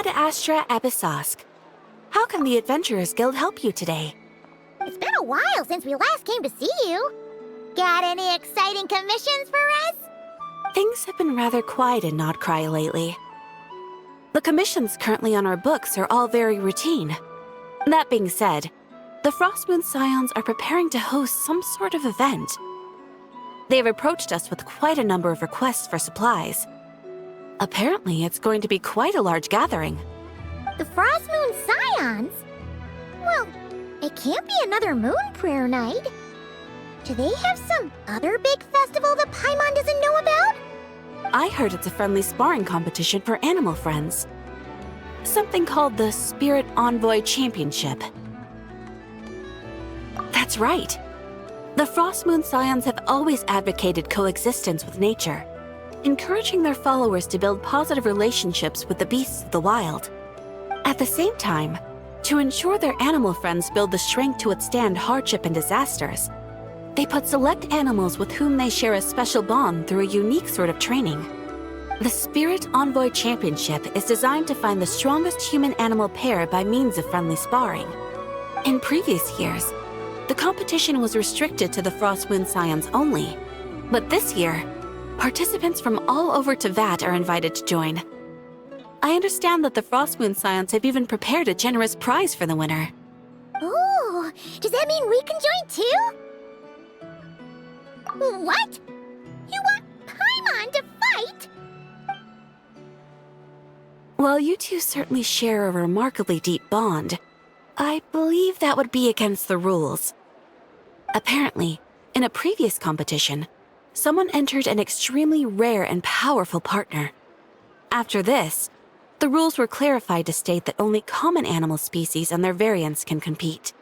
Ad Astra Abyssosk. How can the Adventurers Guild help you today? It's been a while since we last came to see you. Got any exciting commissions for us? Things have been rather quiet in Nodcry lately. The commissions currently on our books are all very routine. That being said, the Frostmoon Scions are preparing to host some sort of event. They have approached us with quite a number of requests for supplies. Apparently, it's going to be quite a large gathering. The Frostmoon Scions? Well, it can't be another Moon Prayer Night. Do they have some other big festival that Paimon doesn't know about? I heard it's a friendly sparring competition for animal friends. Something called the Spirit Envoy Championship. That's right. The Frostmoon Scions have always advocated coexistence with nature, encouraging their followers to build positive relationships with the beasts of the wild. At the same time, to ensure their animal friends build the strength to withstand hardship and disasters, they put select animals with whom they share a special bond through a unique sort of training. The Spirit Envoy Championship is designed to find the strongest human-animal pair by means of friendly sparring. In previous years, the competition was restricted to the Frostmoon Scions only, but this year, participants from all over Teyvat are invited to join. I understand that the Frostmoon Scions have even prepared a generous prize for the winner. Ooh, does that mean we can join too? What? You want Paimon to fight? While you two certainly share a remarkably deep bond, I believe that would be against the rules. Apparently, in a previous competition, someone entered an extremely rare and powerful partner. After this, the rules were clarified to state that only common animal species and their variants can compete.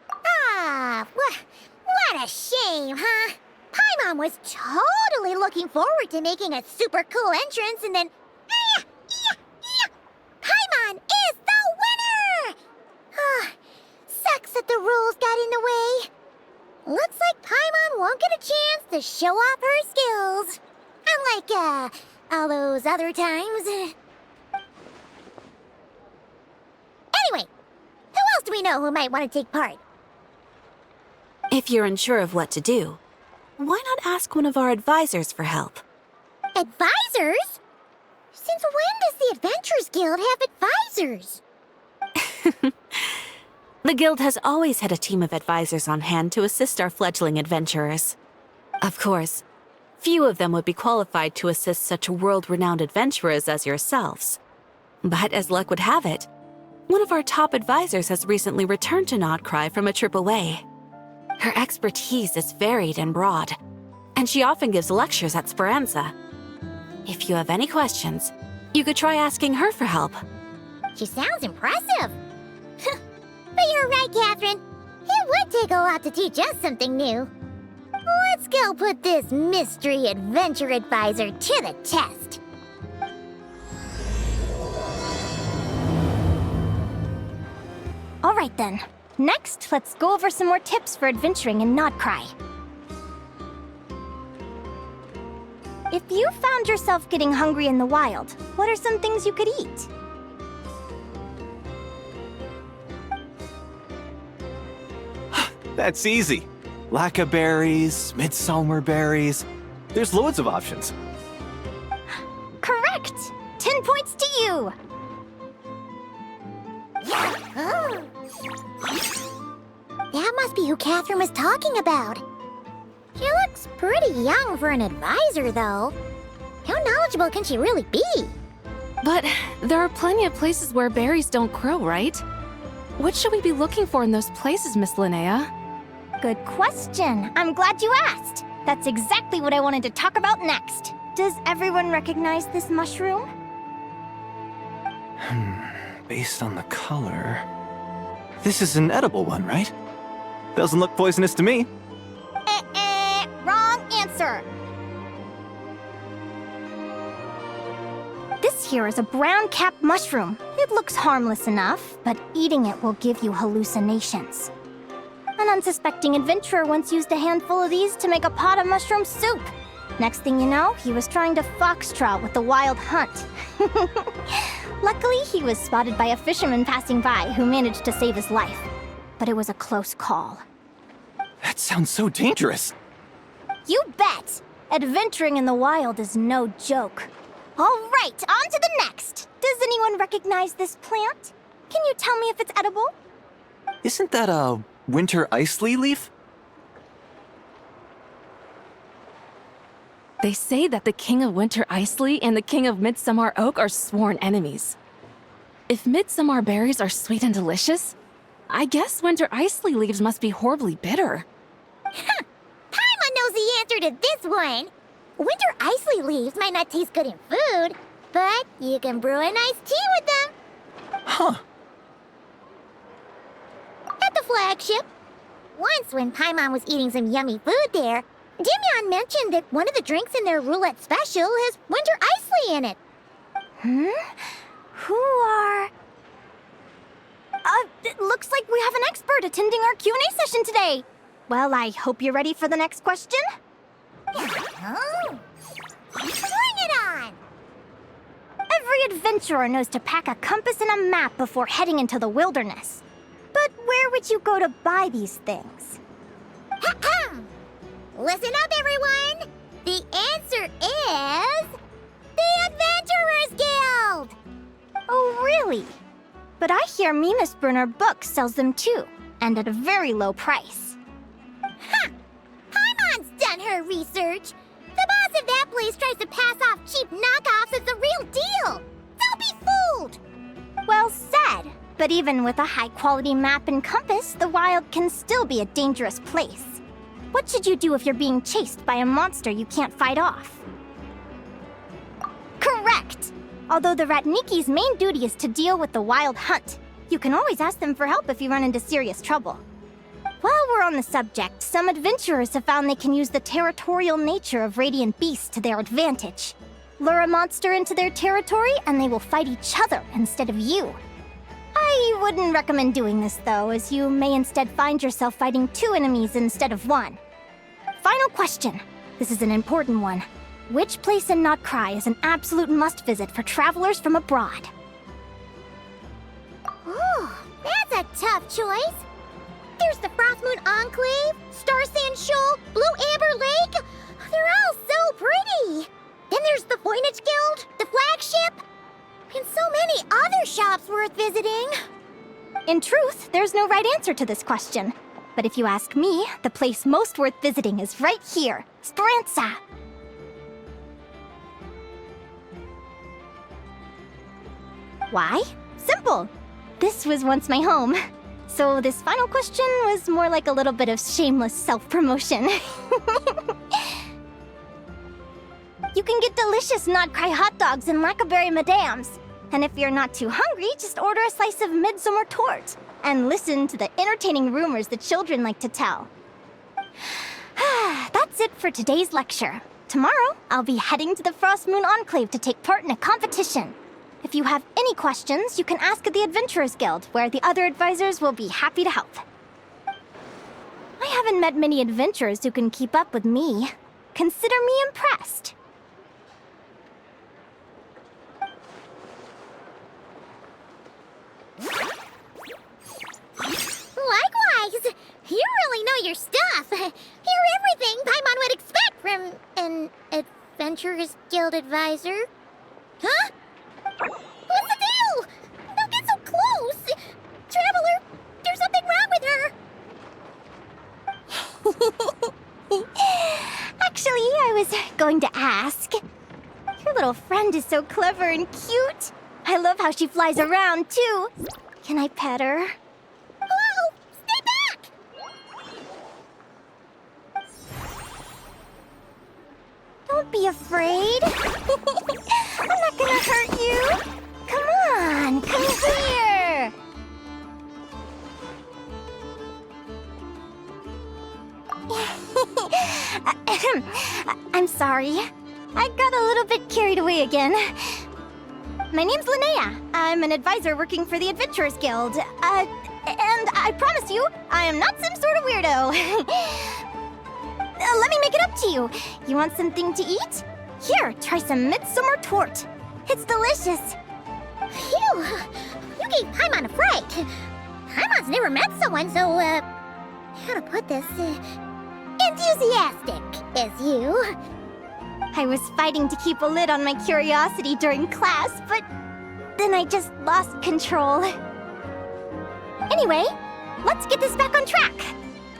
Ah, what a shame, huh? Paimon was totally looking forward to making a super cool entrance and then... Paimon is the winner! Ah, sucks that the rules got in the way. Looks like Paimon won't get a chance to show off her skills. Unlike, all those other times. Anyway, who else do we know who might want to take part? If you're unsure of what to do, why not ask one of our advisors for help? Advisors? Since when does the Adventurers Guild have advisors? The Guild has always had a team of advisors on hand to assist our fledgling adventurers. Of course, few of them would be qualified to assist such world-renowned adventurers as yourselves. But as luck would have it, one of our top advisors has recently returned to Nodcry from a trip away. Her expertise is varied and broad, and she often gives lectures at Speranza. If you have any questions, you could try asking her for help. She sounds impressive. But you're right, Catherine. It would take a lot to teach us something new. Let's go put this mystery adventure advisor to the test. All right then. Next, let's go over some more tips for adventuring in Nodcry. If you found yourself getting hungry in the wild, what are some things you could eat? That's easy. Lacca berries, midsummer berries. There's loads of options. Correct! 10 points to you! That must be who Catherine was talking about. She looks pretty young for an advisor, though. How knowledgeable can she really be? But there are plenty of places where berries don't grow, right? What should we be looking for in those places, Miss Linnea? Good question. I'm glad you asked. That's exactly what I wanted to talk about next. Does everyone recognize this mushroom? Based on the color... This is an edible one, right? Doesn't look poisonous to me. Wrong answer. This here is a brown-capped mushroom. It looks harmless enough, but eating it will give you hallucinations. An unsuspecting adventurer once used a handful of these to make a pot of mushroom soup. Next thing you know, he was trying to foxtrot with the wild hunt. Luckily, he was spotted by a fisherman passing by who managed to save his life. But it was a close call. That sounds so dangerous. You bet! Adventuring in the wild is no joke. All right, on to the next. Does anyone recognize this plant? Can you tell me if it's edible? Isn't that a winter ice leaf? They say that the King of Winter Isley and the King of Midsummer Oak are sworn enemies. If midsummer berries are sweet and delicious, I guess winter isley leaves must be horribly bitter. Paimon knows the answer to this one. Winter isley leaves might not taste good in food, but you can brew a nice tea with them. Huh. At the flagship. Once when Paimon was eating some yummy food there, Dimyon mentioned that one of the drinks in their roulette special has winter isley in it. Who are... it looks like we have an expert attending our Q&A session today. Well, I hope you're ready for the next question. Oh. Bring it on! Every adventurer knows to pack a compass and a map before heading into the wilderness. But where would you go to buy these things? Listen up, everyone! The answer is... the Adventurers Guild! Oh, really? But I hear Mimisbrunner Books sells them too, and at a very low price. Ha! Paimon's done her research. The boss of that place tries to pass off cheap knockoffs as the real deal. Don't be fooled! Well said. But even with a high-quality map and compass, the wild can still be a dangerous place. What should you do if you're being chased by a monster you can't fight off? Correct! Although the Ratniki's main duty is to deal with the wild hunt, you can always ask them for help if you run into serious trouble. While we're on the subject, some adventurers have found they can use the territorial nature of radiant beasts to their advantage. Lure a monster into their territory and they will fight each other instead of you. I wouldn't recommend doing this though, as you may instead find yourself fighting two enemies instead of one. Final question. This is an important one. Which place in Notcry is an absolute must-visit for travelers from abroad? Ooh, that's a tough choice. There's the Frostmoon Enclave, Star Sand Shoal, Blue Amber Lake. They're all so pretty. Then there's the Voynich Guild, the flagship, and so many other shops worth visiting. In truth, there's no right answer to this question. But if you ask me, the place most worth visiting is right here, Speranza. Why? Simple. This was once my home. So this final question was more like a little bit of shameless self-promotion. You can get delicious Notcry hot dogs and Lackaberry Madams. And if you're not too hungry, just order a slice of midsummer tort and listen to the entertaining rumors the children like to tell. That's it for today's lecture. Tomorrow, I'll be heading to the Frostmoon Enclave to take part in a competition. If you have any questions, you can ask at the Adventurers Guild, where the other advisors will be happy to help. I haven't met many adventurers who can keep up with me. Consider me impressed. Likewise! You really know your stuff. You're everything Paimon would expect from an Adventurers Guild advisor. Huh? What's the deal? Don't get so close! Traveler, there's something wrong with her! Actually, I was going to ask. Your little friend is so clever and cute. I love how she flies around, too. Can I pet her? Hello! Stay back! Don't be afraid. I'm not gonna hurt you. Come on, come here. I'm sorry. I got a little bit carried away again. My name's Linnea. I'm an advisor working for the Adventurers Guild. And I promise you, I am not some sort of weirdo. Let me make it up to you. You want something to eat? Here, try some midsummer tort. It's delicious. Phew! You gave Paimon a fright. Paimon's never met someone so, how to put this, enthusiastic as you. I was fighting to keep a lid on my curiosity during class, but then I just lost control. Anyway, let's get this back on track.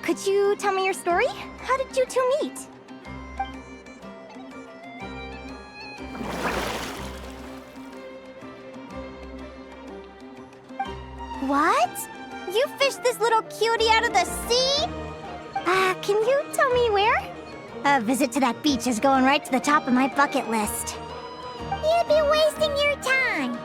Could you tell me your story? How did you two meet? What? You fished this little cutie out of the sea? Can you tell me where? A visit to that beach is going right to the top of my bucket list. You'd be wasting your time.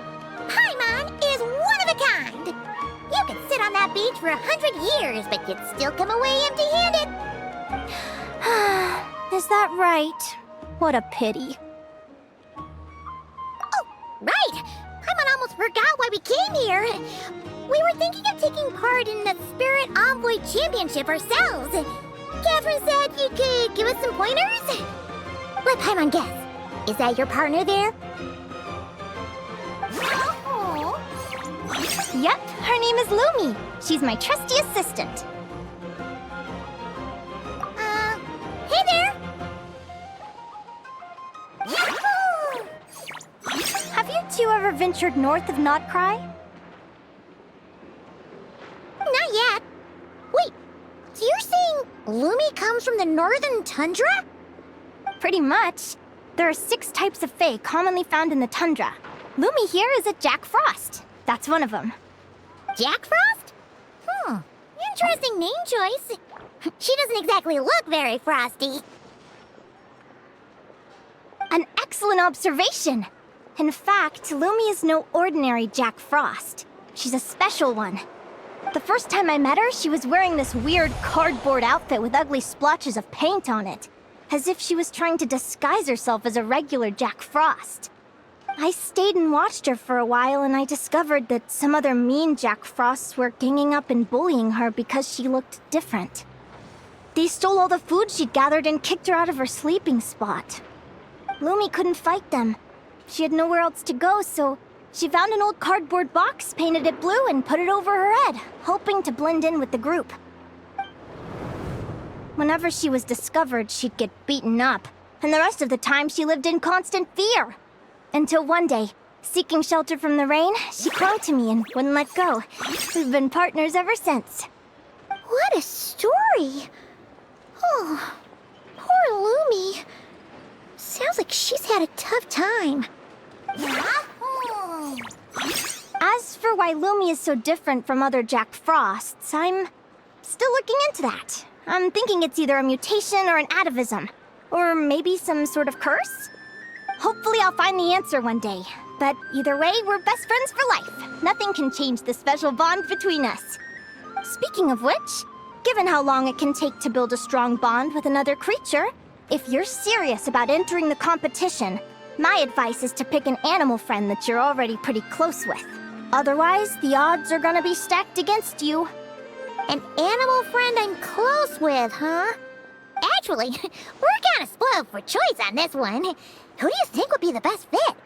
Paimon is one of a kind. You could sit on that beach for 100 years, but you'd still come away empty-handed. Is that right? What a pity. Oh, right! Paimon almost forgot why we came here. We were thinking of taking part in the Spirit Envoy Championship ourselves. Catherine said you could give us some pointers? Let Paimon guess. Is that your partner there? Oh. Yep, her name is Lumi. She's my trusty assistant. Hey there! Have you two ever ventured north of Notcry? Not yet. Wait, so you're saying Lumi comes from the northern tundra? Pretty much. There are 6 types of fae commonly found in the tundra. Lumi here is a Jack Frost. That's one of them. Jack Frost? Interesting name choice. She doesn't exactly look very frosty. An excellent observation. In fact, Lumi is no ordinary Jack Frost. She's a special one. The first time I met her, she was wearing this weird cardboard outfit with ugly splotches of paint on it, as if she was trying to disguise herself as a regular Jack Frost. I stayed and watched her for a while, and I discovered that some other mean Jack Frosts were ganging up and bullying her because she looked different. They stole all the food she'd gathered and kicked her out of her sleeping spot. Lumi couldn't fight them. She had nowhere else to go, so she found an old cardboard box, painted it blue, and put it over her head, hoping to blend in with the group. Whenever she was discovered, she'd get beaten up, and the rest of the time she lived in constant fear. Until one day, seeking shelter from the rain, she clung to me and wouldn't let go. We've been partners ever since. What a story! Oh, poor Lumi. Sounds like she's had a tough time. As for why Lumi is so different from other Jack Frosts, I'm still looking into that. I'm thinking it's either a mutation or an atavism. Or maybe some sort of curse? Hopefully I'll find the answer one day. But either way, we're best friends for life. Nothing can change the special bond between us. Speaking of which, given how long it can take to build a strong bond with another creature, if you're serious about entering the competition, my advice is to pick an animal friend that you're already pretty close with. Otherwise, the odds are gonna be stacked against you. An animal friend I'm close with, huh? Actually, we're kinda spoiled for choice on this one. Who do you think would be the best fit?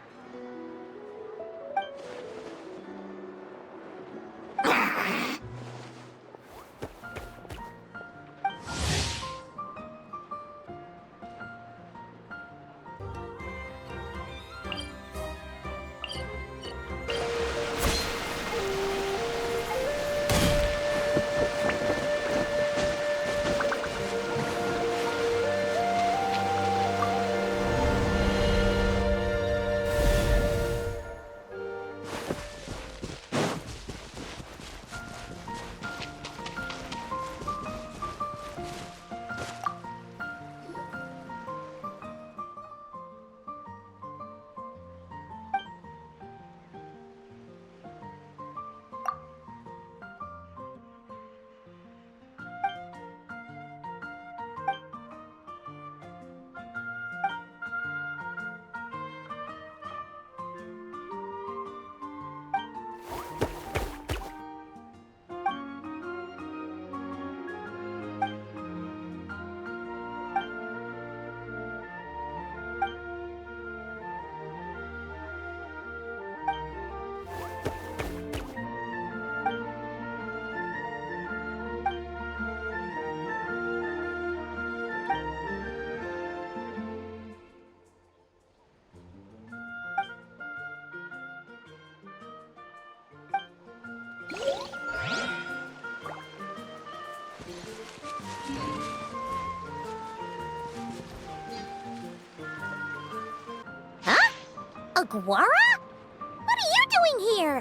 Aguara? What are you doing here?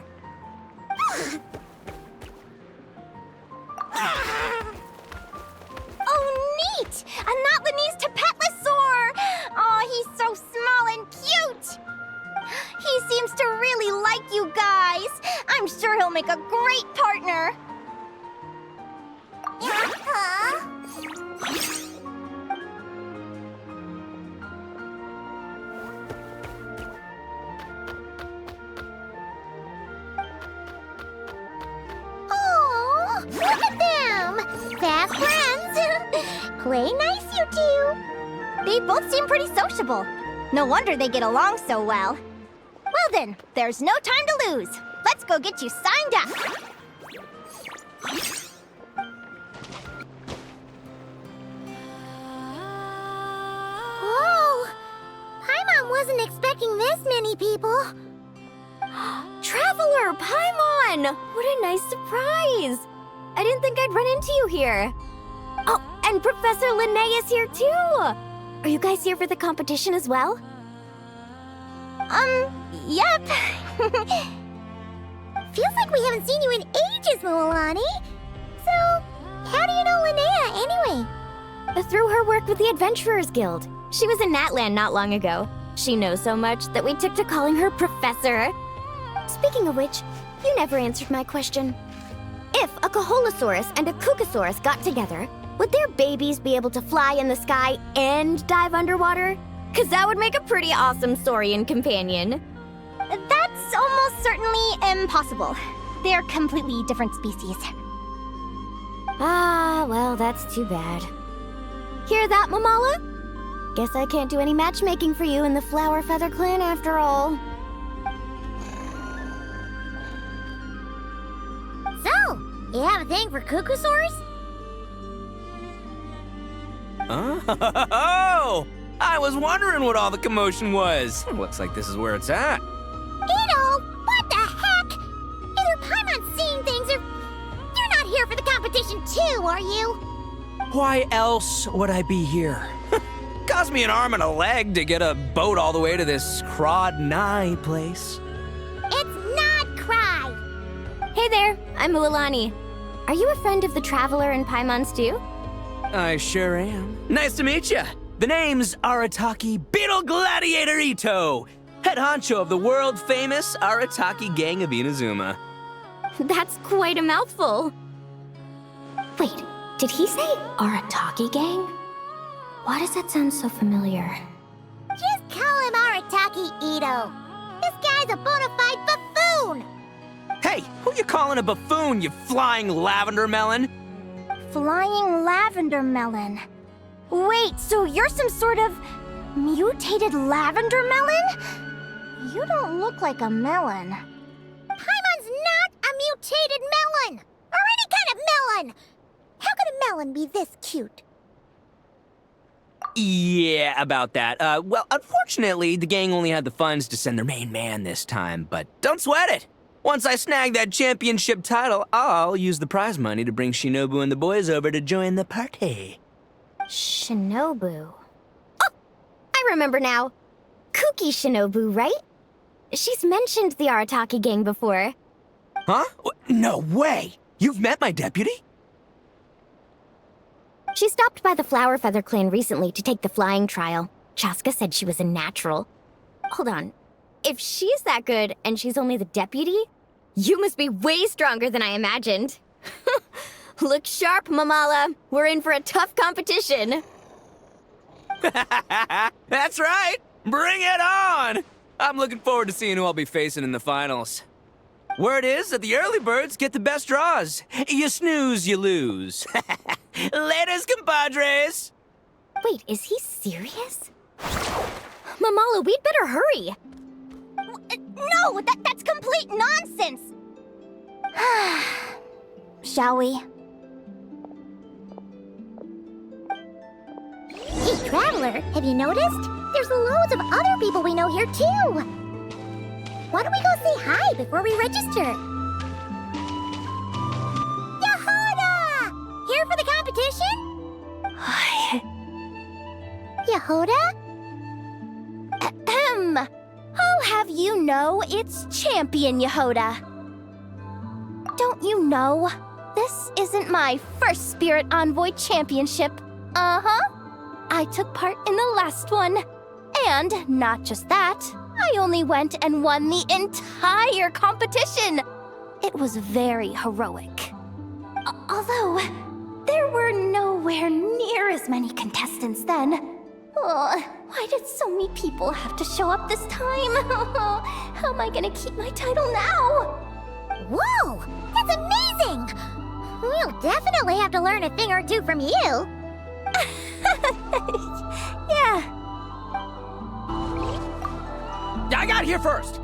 Oh, neat! A Not-Lanese Tapetlosaur! Oh, he's so small and cute! He seems to really like you guys. I'm sure he'll make a great partner. Huh? Oh, look at them! Fast friends! Play nice, you two! They both seem pretty sociable. No wonder they get along so well. Well then, there's no time to lose. Let's go get you signed up. Whoa! Paimon wasn't expecting this many people. Traveler, Paimon! What a nice surprise! I didn't think I'd run into you here. Oh, and Professor Linnea is here too! Are you guys here for the competition as well? Yep. Feels like we haven't seen you in ages, Moalani. So, how do you know Linnea anyway? Through her work with the Adventurers Guild. She was in Natland not long ago. She knows so much that we took to calling her Professor. Speaking of which, you never answered my question. If a Kaholosaurus and a Kukasaurus got together, would their babies be able to fly in the sky and dive underwater? 'Cause that would make a pretty awesome saurian companion. That's almost certainly impossible. They're completely different species. Ah, well, that's too bad. Hear that, Mamala? Guess I can't do any matchmaking for you in the Flower Feather Clan after all. So, you have a thing for Kukusaurs? Oh! I was wondering what all the commotion was. Looks like this is where it's at. Ito, what the heck? Either Paimon's seeing things or you're not here for the competition too, are you? Why else would I be here? Cost me an arm and a leg to get a boat all the way to this Crod Nye place. It's not Cry. Hey there, I'm Mualani. Are you a friend of the Traveler and Paimon's too? I sure am. Nice to meet you. The name's Arataki Beetle Gladiator Ito, head honcho of the world-famous Arataki Gang of Inazuma. That's quite a mouthful. Wait, did he say Arataki Gang? Why does that sound so familiar? Just call him Arataki Ito. This guy's a bona fide buffoon. Hey, who you calling a buffoon, you flying lavender melon? Flying lavender melon. Wait, so you're some sort of mutated lavender melon? You don't look like a melon. Paimon's not a mutated melon, or any kind of melon. How could a melon be this cute? Yeah, about that. Well, unfortunately, the gang only had the funds to send their main man this time, but don't sweat it. Once I snag that championship title, I'll use the prize money to bring Shinobu and the boys over to join the party. Shinobu. Oh, I remember now. Kuki Shinobu, right? She's mentioned the Arataki Gang before. Huh? No way! You've met my deputy? She stopped by the Flower Feather Clan recently to take the flying trial. Chaska said she was a natural. Hold on. If she's that good and she's only the deputy, you must be way stronger than I imagined. Look sharp, Mamala. We're in for a tough competition. That's right! Bring it on! I'm looking forward to seeing who I'll be facing in the finals. Word is that the early birds get the best draws. You snooze, you lose. Laters, compadres! Wait, is he serious? Mamala, we'd better hurry. No, that's complete nonsense! Shall we? Hey, Traveler, have you noticed? There's loads of other people we know here, too. Why don't we go say hi before we register? Yehoda! Here for the competition? Yehoda? Ahem. Oh, have you know it's Champion Yehoda. Don't you know? This isn't my first Spirit Envoy Championship. Uh-huh. I took part in the last one. And not just that, I only went and won the entire competition. It was very heroic. Although, there were nowhere near as many contestants then. Oh, why did so many people have to show up this time? How am I gonna keep my title now? Whoa! That's amazing! We'll definitely have to learn a thing or two from you. Yeah. I got here first!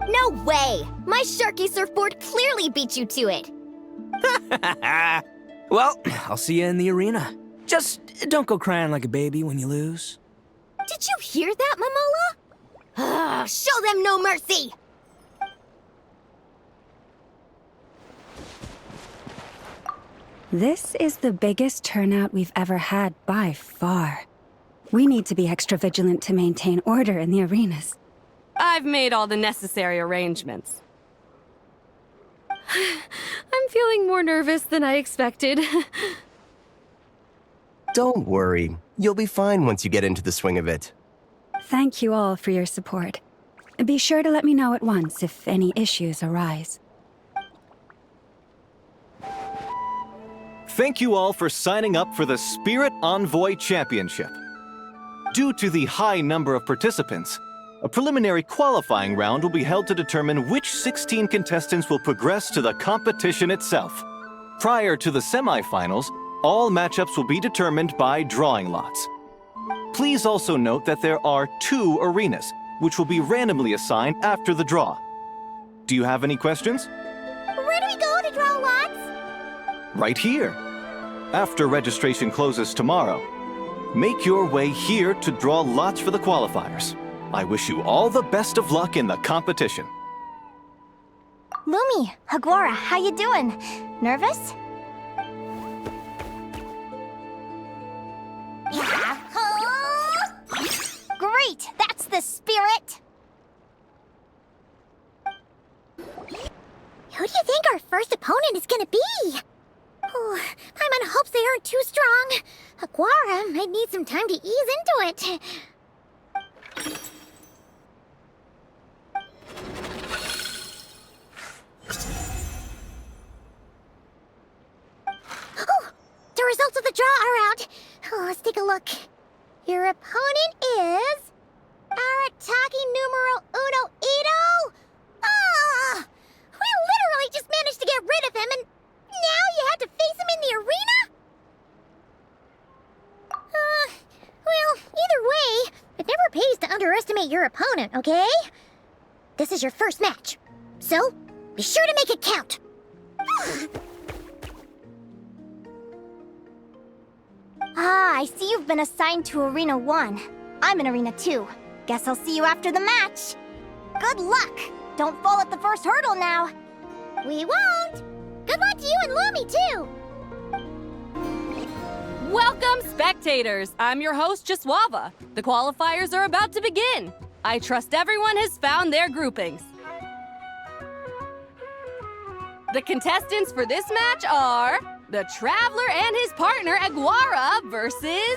No way! My Sharky surfboard clearly beat you to it. Well, I'll see you in the arena. Just don't go crying like a baby when you lose. Did you hear that, Momola? Show them no mercy! This is the biggest turnout we've ever had by far. We need to be extra vigilant to maintain order in the arenas. I've made all the necessary arrangements. I'm feeling more nervous than I expected. Don't worry. You'll be fine once you get into the swing of it. Thank you all for your support. Be sure to let me know at once if any issues arise. Thank you all for signing up for the Spirit Envoy Championship. Due to the high number of participants, a preliminary qualifying round will be held to determine which 16 contestants will progress to the competition itself. Prior to the semifinals, all matchups will be determined by drawing lots. Please also note that there are 2 arenas, which will be randomly assigned after the draw. Do you have any questions? Where do we go to draw lots? Right here. After registration closes tomorrow, make your way here to draw lots for the qualifiers. I wish you all the best of luck in the competition. Lumi, Hagwara, how you doing? Nervous? Great, that's the spirit! Who do you think our first opponent is gonna be? Oh, Paimon hopes they aren't too strong. Aguara might need some time to ease into it. Oh, the results of the draw are out. Oh, let's take a look. Your opponent is... Arataki numero uno Ito? Ah! We literally just managed to get rid of him, and now you have to face him in the arena? Well, either way, it never pays to underestimate your opponent, okay? This is your first match, so be sure to make it count. Ah, I see you've been assigned to Arena 1. I'm in Arena 2. Guess I'll see you after the match. Good luck! Don't fall at the first hurdle now. We won't. Good luck to you and Lumi, too. Welcome, spectators! I'm your host, Jaswava. The qualifiers are about to begin. I trust everyone has found their groupings. The contestants for this match are the Traveler and his partner, Aguara, versus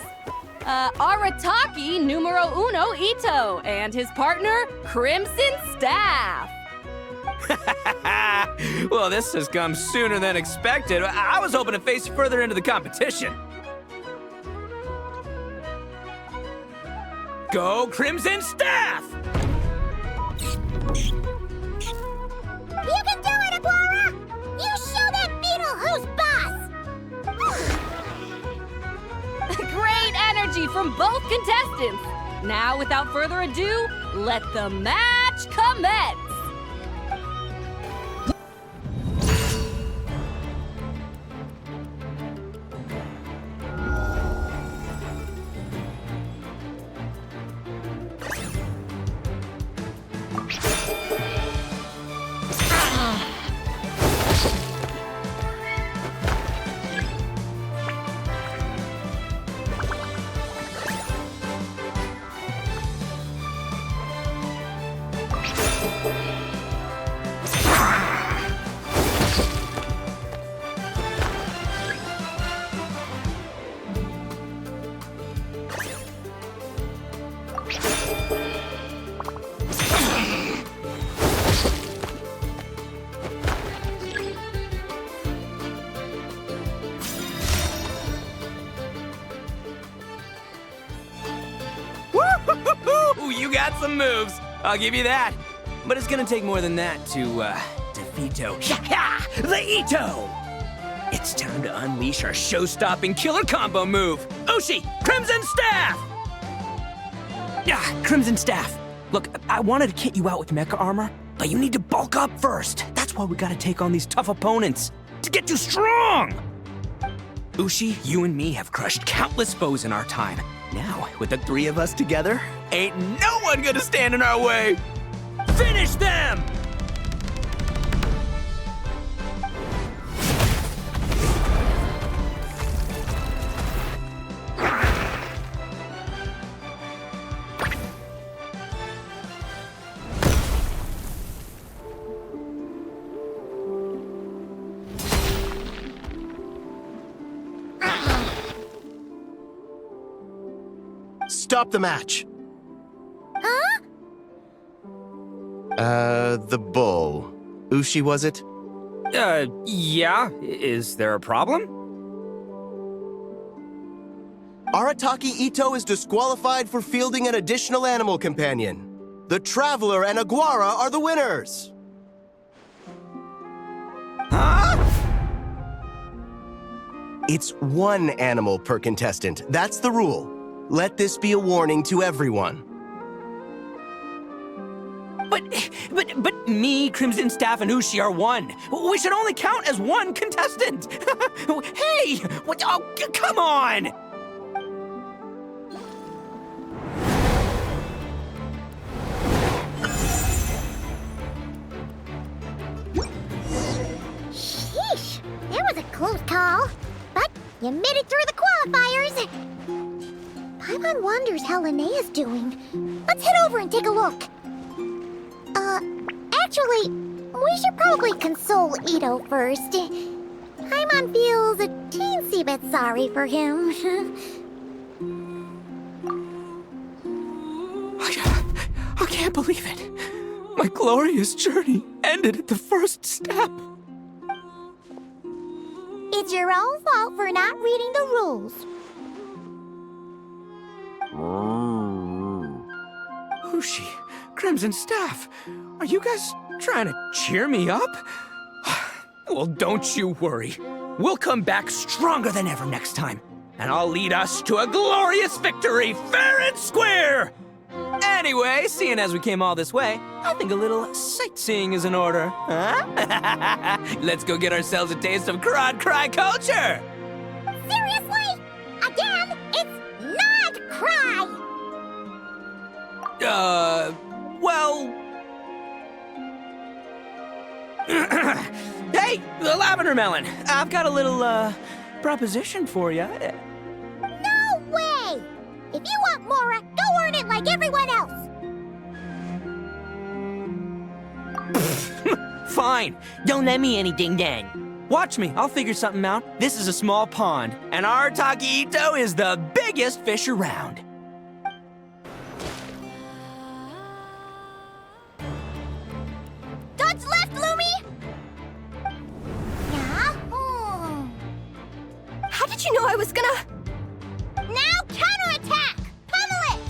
Arataki numero uno Ito and his partner, Crimson Staff. Well, this has come sooner than expected. I was hoping to face you further into the competition. Go Crimson Staff! You can do it, Aguara! You show that beetle who's boss! Great energy from both contestants. Now, without further ado, let the match commence. some moves, I'll give you that. But it's gonna take more than that to, defeat the Ito! It's time to unleash our show-stopping killer combo move, Ushi, Crimson Staff! Crimson Staff. Look, I wanted to kit you out with mecha armor, but you need to bulk up first. That's why we gotta take on these tough opponents, to get you strong! Ushi, you and me have crushed countless foes in our time. Now, with the three of us together, ain't no one gonna stand in our way! Finish them! Stop the match! Huh? The bull. Ushi, was it? Yeah. Is there a problem? Arataki Ito is disqualified for fielding an additional animal companion. The Traveler and Aguara are the winners! Huh? It's one animal per contestant. That's the rule. Let this be a warning to everyone. But me, Crimson Staff, and Ushi are one. We should only count as one contestant. Hey, what? Oh, come on! Sheesh, that was a close call. But you made it through the qualifiers. Paimon wonders how Linnea's doing. Let's head over and take a look. Actually, we should probably console Ito first. Paimon feels a teensy bit sorry for him. I can't believe it. My glorious journey ended at the first step. It's your own fault for not reading the rules. Ushi, Crimson Staff, are you guys trying to cheer me up? Well, don't you worry. We'll come back stronger than ever next time, and I'll lead us to a glorious victory, fair and square! Anyway, seeing as we came all this way, I think a little sightseeing is in order, huh? Let's go get ourselves a taste of Crod Cry culture! Seriously? Again, it's not cry! Well... Hey, the Lavender Melon! I've got a little, proposition for you. No way! If you want Mora, go earn it like everyone else! Fine. Don't let me anything then. Watch me. I'll figure something out. This is a small pond, and Arataki Ito is the biggest fish around. Dodge left, Lumi! Yeah? How did you know I was gonna... Now counterattack! Pummel it!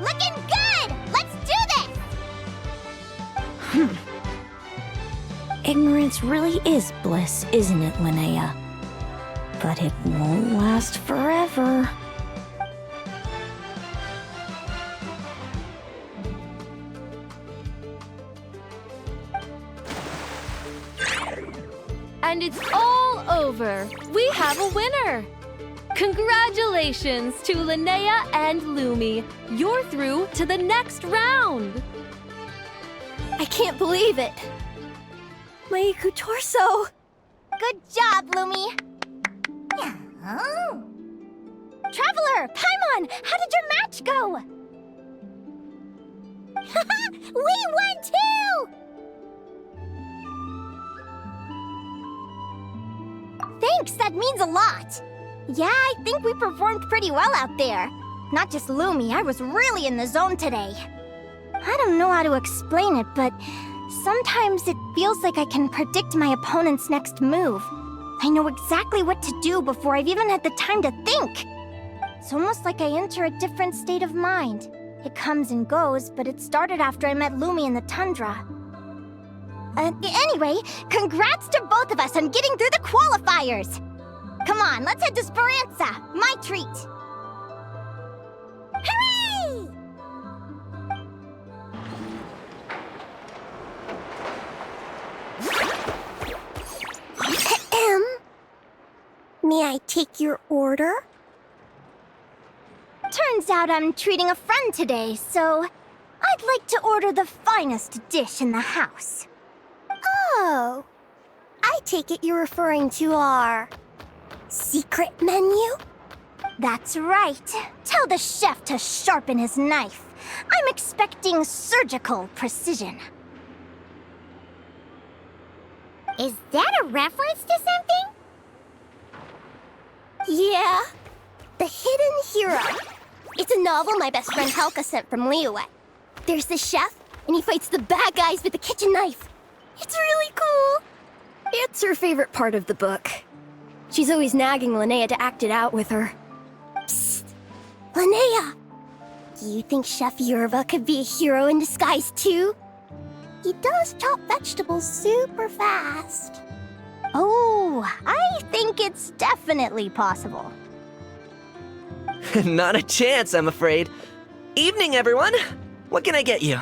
Looking good! Let's do this! Ignorance really is bliss, isn't it, Linnea? But it won't last forever. And it's all over. We have a winner. Congratulations to Linnea and Lumi. You're through to the next round. I can't believe it. My Iku torso. Good job, Lumi! Oh. Traveler, Paimon, how did your match go? We won too! Thanks, that means a lot. Yeah, I think we performed pretty well out there. Not just Lumi, I was really in the zone today. I don't know how to explain it, but sometimes it feels like I can predict my opponent's next move. I know exactly what to do before I've even had the time to think. It's almost like I enter a different state of mind. It comes and goes, but it started after I met Lumi in the tundra. Anyway, congrats to both of us on getting through the qualifiers! Come on, let's head to Speranza, my treat! Hooray! May I take your order? Turns out I'm treating a friend today, so I'd like to order the finest dish in the house. Oh, I take it you're referring to our secret menu? That's right. Tell the chef to sharpen his knife. I'm expecting surgical precision. Is that a reference to something? Yeah. The Hidden Hero. It's a novel my best friend Helka sent from Liyue. There's the chef, and he fights the bad guys with a kitchen knife. It's really cool. It's her favorite part of the book. She's always nagging Linnea to act it out with her. Psst! Linnea! Do you think Chef Yerva could be a hero in disguise too? He does chop vegetables super fast. Oh, I think it's definitely possible. Not a chance, I'm afraid. Evening, everyone. What can I get you?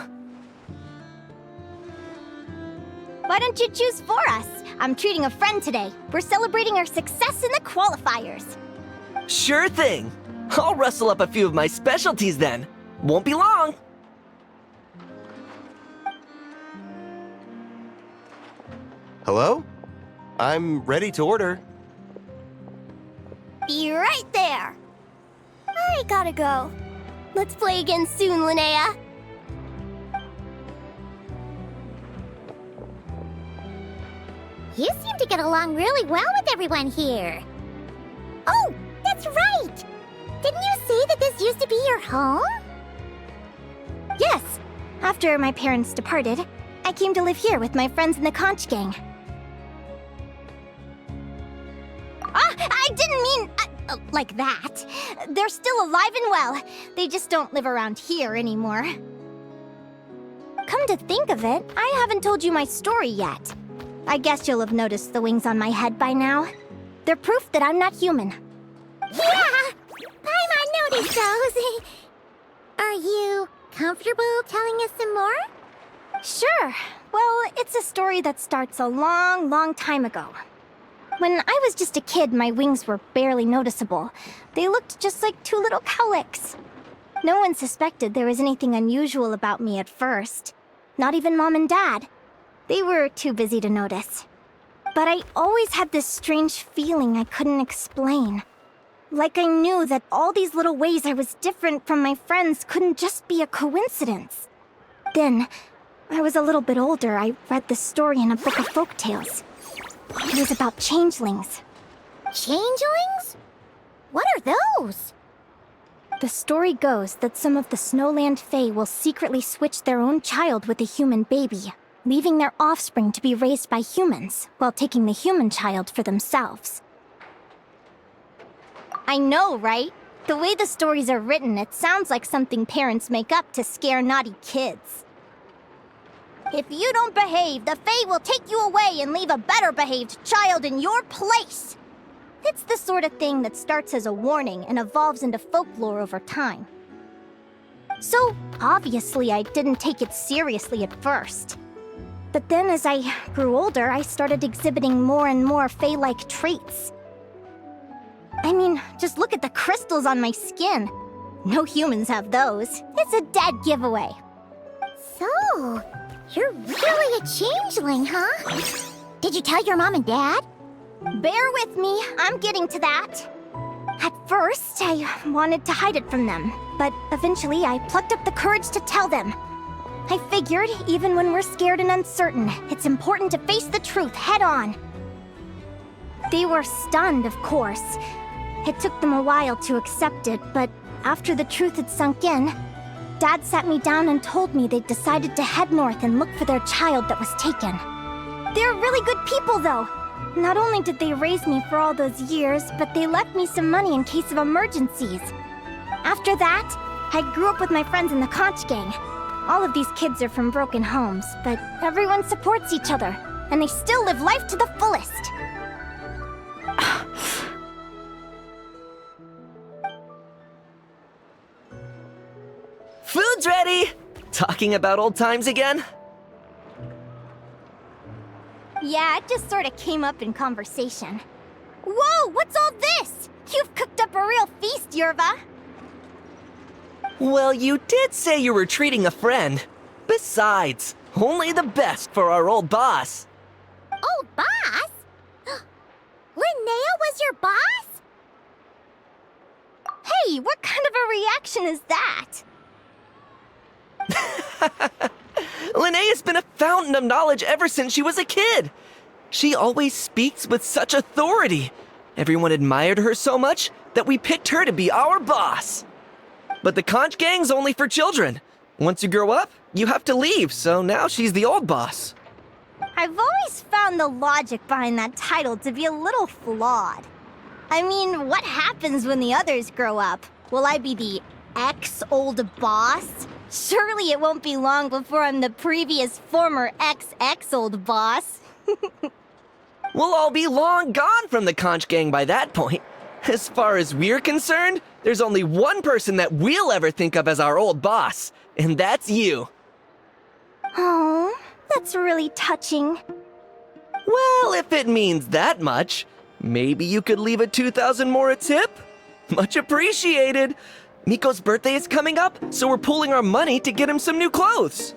Why don't you choose for us? I'm treating a friend today. We're celebrating our success in the qualifiers. Sure thing. I'll rustle up a few of my specialties then. Won't be long. Hello? I'm ready to order. Be right there. I gotta go. Let's play again soon, Linnea. You seem to get along really well with everyone here. Oh, that's right! Didn't you say that this used to be your home? Yes. After my parents departed, I came to live here with my friends in the conch gang. I didn't mean like that. They're still alive and well. They just don't live around here anymore. Come to think of it, I haven't told you my story yet. I guess you'll have noticed the wings on my head by now. They're proof that I'm not human. Yeah! Paimon noticed those. Are you comfortable telling us some more? Sure. Well, it's a story that starts a long, long time ago. When I was just a kid, my wings were barely noticeable. They looked just like two little cowlicks. No one suspected there was anything unusual about me at first. Not even Mom and Dad. They were too busy to notice. But I always had this strange feeling I couldn't explain. Like I knew that all these little ways I was different from my friends couldn't just be a coincidence. Then, I was a little bit older, I read this story in a book of folktales. It was about changelings. Changelings? What are those? The story goes that some of the Snowland Fae will secretly switch their own child with a human baby, leaving their offspring to be raised by humans, while taking the human child for themselves. I know, right? The way the stories are written, it sounds like something parents make up to scare naughty kids. If you don't behave, the Fae will take you away and leave a better-behaved child in your place! It's the sort of thing that starts as a warning and evolves into folklore over time. So, obviously, I didn't take it seriously at first. But then as I grew older, I started exhibiting more and more Fae-like traits. I mean, just look at the crystals on my skin. No humans have those. It's a dead giveaway. So, you're really a changeling, huh? Did you tell your mom and dad? Bear with me, I'm getting to that. At first, I wanted to hide it from them, but eventually I plucked up the courage to tell them. I figured, even when we're scared and uncertain, it's important to face the truth head on. They were stunned, of course. It took them a while to accept it, but after the truth had sunk in, Dad sat me down and told me they'd decided to head north and look for their child that was taken. They're really good people, though. Not only did they raise me for all those years, but they left me some money in case of emergencies. After that, I grew up with my friends in the Conch Gang. All of these kids are from broken homes, but everyone supports each other, and they still live life to the fullest. Food's ready! Talking about old times again? Yeah, it just sort of came up in conversation. Whoa, what's all this? You've cooked up a real feast, Yerva. Well, you did say you were treating a friend. Besides, only the best for our old boss. Old boss? Linnea was your boss? Hey, what kind of a reaction is that? Linnea's been a fountain of knowledge ever since she was a kid. She always speaks with such authority. Everyone admired her so much that we picked her to be our boss. But the Conch Gang's only for children. Once you grow up, you have to leave, so now she's the old boss. I've always found the logic behind that title to be a little flawed. I mean, what happens when the others grow up? Will I be the ex-old boss? Surely it won't be long before I'm the previous former ex-old boss. We'll all be long gone from the Conch Gang by that point. As far as we're concerned, there's only one person that we'll ever think of as our old boss, and that's you. Oh, that's really touching. Well, if it means that much, maybe you could leave a 2,000 more a tip? Much appreciated. Miko's birthday is coming up, so we're pooling our money to get him some new clothes.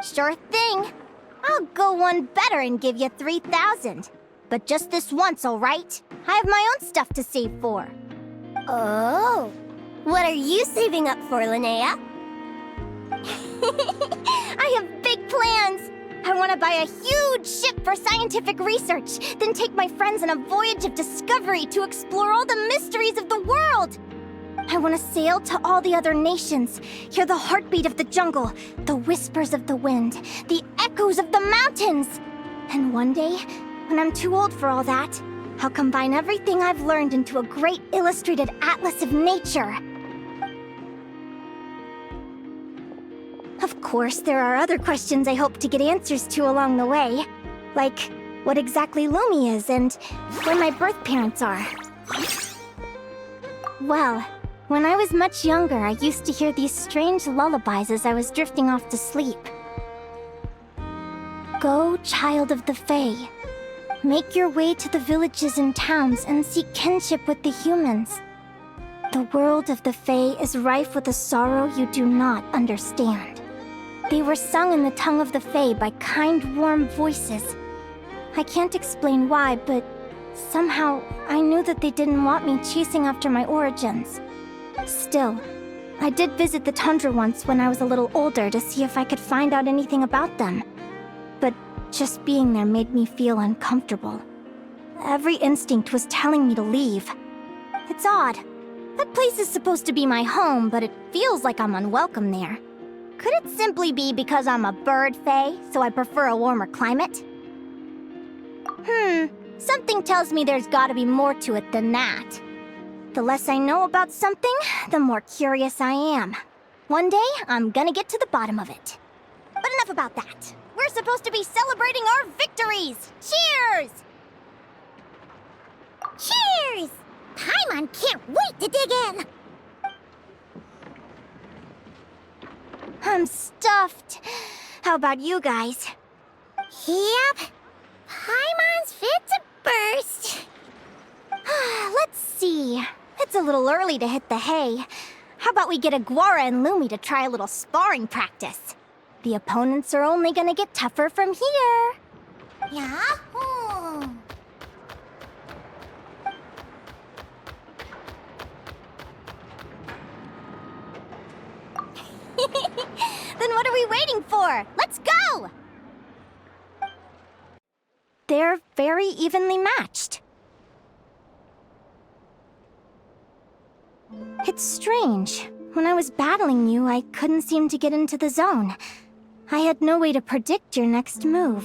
Sure thing. I'll go one better and give you 3,000. But just this once, all right? I have my own stuff to save for. Oh. What are you saving up for, Linnea? I have big plans. I want to buy a huge ship for scientific research, then take my friends on a voyage of discovery to explore all the mysteries of the world. I want to sail to all the other nations, hear the heartbeat of the jungle, the whispers of the wind, the echoes of the mountains. And one day, when I'm too old for all that, I'll combine everything I've learned into a great illustrated atlas of nature. Of course, there are other questions I hope to get answers to along the way. Like, what exactly Lumi is and where my birth parents are. Well, when I was much younger, I used to hear these strange lullabies as I was drifting off to sleep. Go, child of the Fae. Make your way to the villages and towns and seek kinship with the humans. The world of the Fae is rife with a sorrow you do not understand. They were sung in the tongue of the Fae by kind, warm voices. I can't explain why, but somehow I knew that they didn't want me chasing after my origins. Still, I did visit the tundra once when I was a little older to see if I could find out anything about them. But just being there made me feel uncomfortable. Every instinct was telling me to leave. It's odd. That place is supposed to be my home, but it feels like I'm unwelcome there. Could it simply be because I'm a bird fae, so I prefer a warmer climate? Something tells me there's gotta be more to it than that. The less I know about something, the more curious I am. One day, I'm gonna get to the bottom of it. But enough about that. We're supposed to be celebrating our victories! Cheers! Cheers! Paimon can't wait to dig in! I'm stuffed. How about you guys? Yep. Paimon's fit to burst. Let's see. It's a little early to hit the hay. How about we get Aguara and Lumi to try a little sparring practice? The opponents are only gonna get tougher from here. Yahoo! Then what are we waiting for? Let's go! They're very evenly matched. It's strange. When I was battling you, I couldn't seem to get into the zone. I had no way to predict your next move.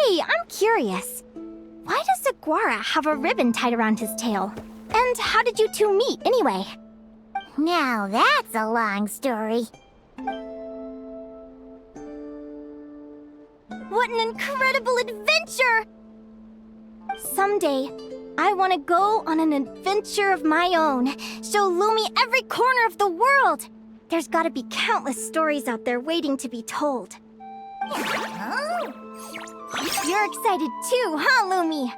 Hey, I'm curious. Why does Aguara have a ribbon tied around his tail? And how did you two meet, anyway? Now that's a long story. What an incredible adventure! Someday, I want to go on an adventure of my own. Show Lumi every corner of the world. There's gotta be countless stories out there waiting to be told. You're excited too, huh, Lumi?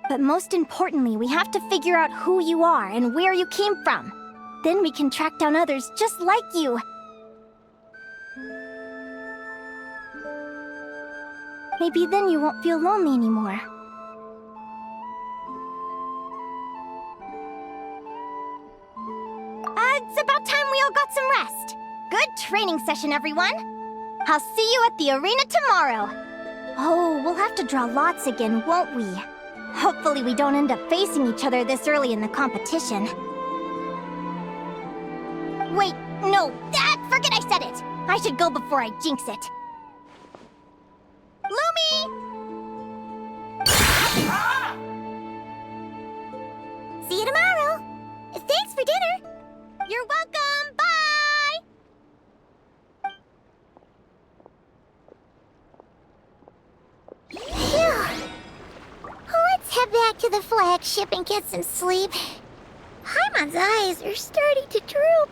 But most importantly, we have to figure out who you are and where you came from. Then we can track down others just like you. Maybe then you won't feel lonely anymore. It's about time we all got some rest. Good training session, everyone. I'll see you at the arena tomorrow. Oh, we'll have to draw lots again, won't we? Hopefully we don't end up facing each other this early in the competition. Wait, no, forget I said it. I should go before I jinx it. Lumi! See you tomorrow. Thanks for dinner. You're welcome! Bye! Phew. Let's head back to the flagship and get some sleep. Paimon's eyes are starting to droop.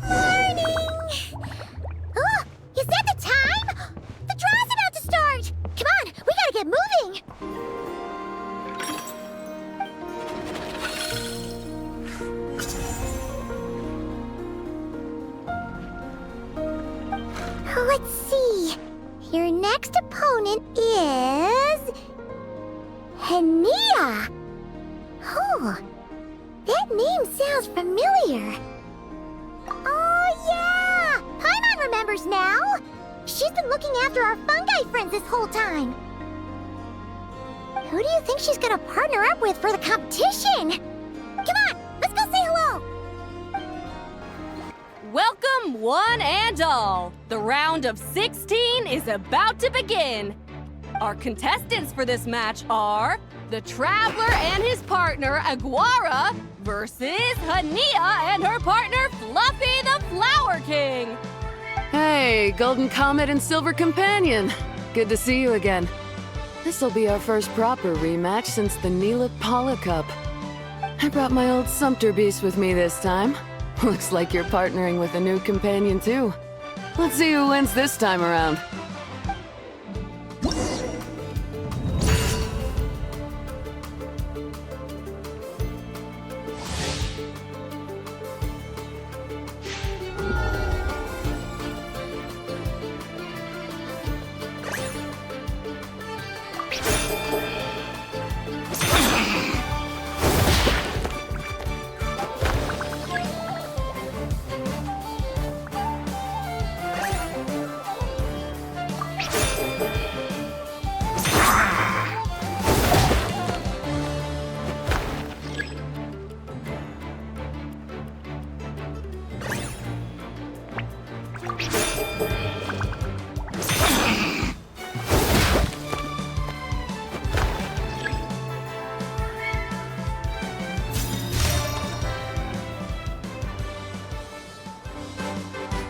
Morning! Oh, is that the time? The draw's about to start! Come on, we gotta get moving! Let's see. Your next opponent is... Linnea! Oh, that name sounds familiar. Oh, yeah! Paimon remembers now! She's been looking after our fungi friends this whole time. Who do you think she's gonna partner up with for the competition? Come on, let's go say hello! Welcome, one and all. The round of 16 is about to begin. Our contestants for this match are the Traveler and his partner, Aguara, versus Linnea and her partner, Fluffy the Flower King. Hey, Golden Comet and Silver Companion. Good to see you again. This'll be our first proper rematch since the Neela Paula Cup. I brought my old Sumpter Beast with me this time. Looks like you're partnering with a new companion too. Let's see who wins this time around.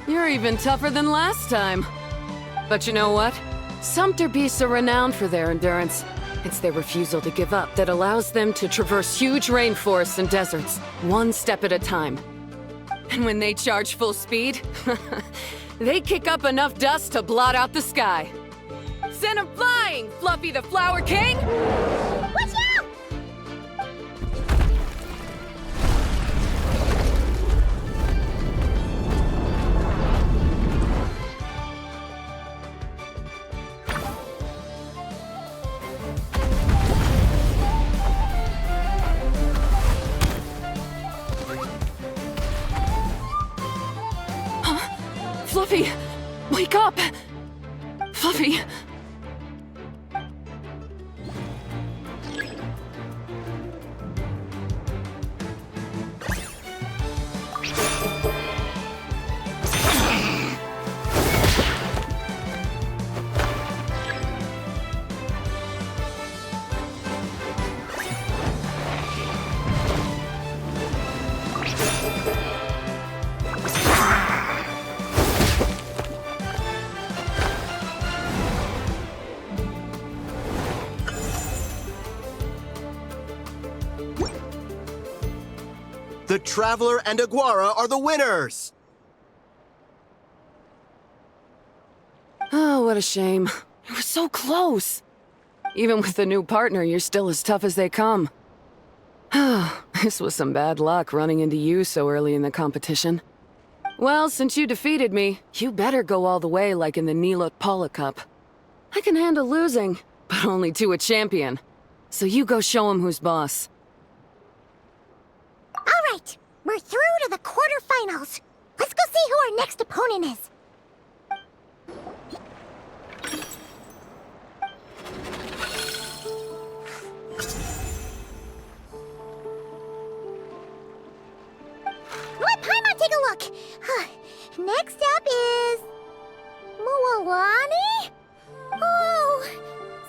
You're even tougher than last time. But you know what? Sumpter beasts are renowned for their endurance. It's their refusal to give up that allows them to traverse huge rainforests and deserts, one step at a time. And when they charge full speed, they kick up enough dust to blot out the sky. Send 'em flying, Fluffy the Flower King! Watch out! Fluffy! Wake up! Fluffy! The Traveler and Aguara are the winners! Oh, what a shame. It was so close. Even with the new partner, you're still as tough as they come. This was some bad luck running into you so early in the competition. Well, since you defeated me, you better go all the way like in the Nilot Paula Cup. I can handle losing, but only to a champion. So you go show him who's boss. All right, we're through to the quarterfinals. Let's go see who our next opponent is. Let Paimon take a look. Next up is... Mualani? Oh,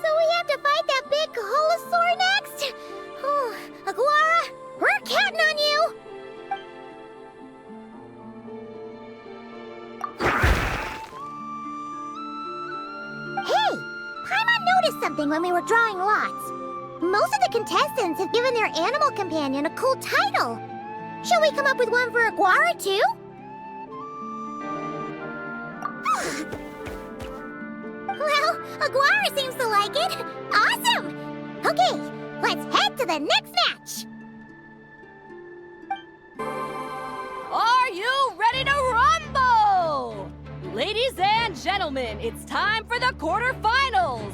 so we have to fight that big Holosaur next? Oh, Aguara, we're counting on you! Hey, Paimon noticed something when we were drawing lots. Most of the contestants have given their animal companion a cool title. Shall we come up with one for Aguara, too? Well, Aguara seems to like it. Awesome! Okay, let's head to the next match. Are you ready to rumble? Ladies and gentlemen, it's time for the quarterfinals.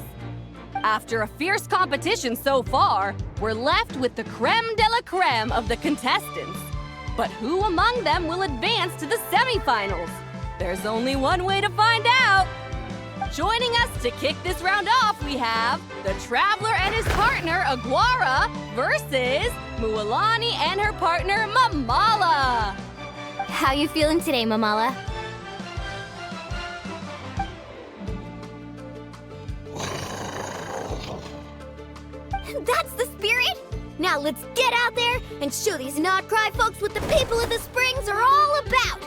After a fierce competition so far, we're left with the creme de la creme of the contestants. But who among them will advance to the semifinals? There's only one way to find out. Joining us to kick this round off, we have the Traveler and his partner, Aguara, versus Mualani and her partner, Mamala. How you feeling today, Mamala? That's the spirit! Now let's get out there and show these not-cry folks what the people of the Springs are all about!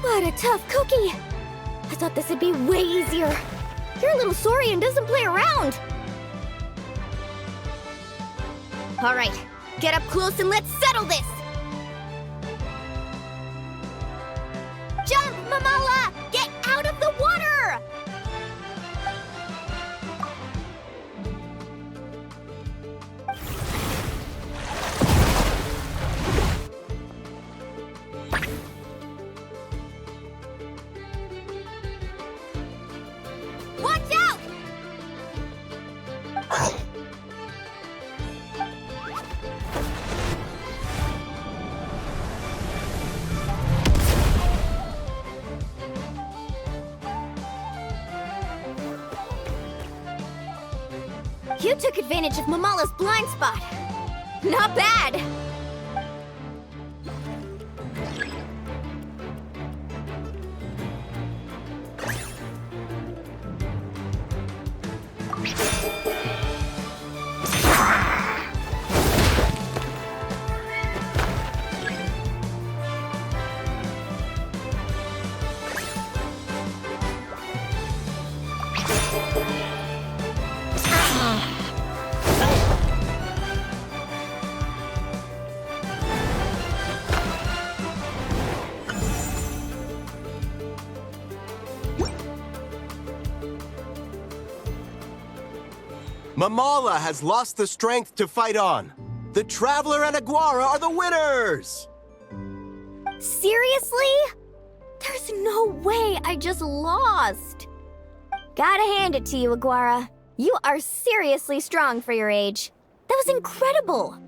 What a tough cookie! I thought this would be way easier. Your little Saurian doesn't play around. All right, get up close and let's settle this. Jump, Mamala! Get out of the water! Watch out! You took advantage of Mamala's blind spot. Not bad! Mamala has lost the strength to fight on. The Traveler and Aguara are the winners! Seriously? There's no way I just lost. Gotta hand it to you, Aguara. You are seriously strong for your age. That was incredible.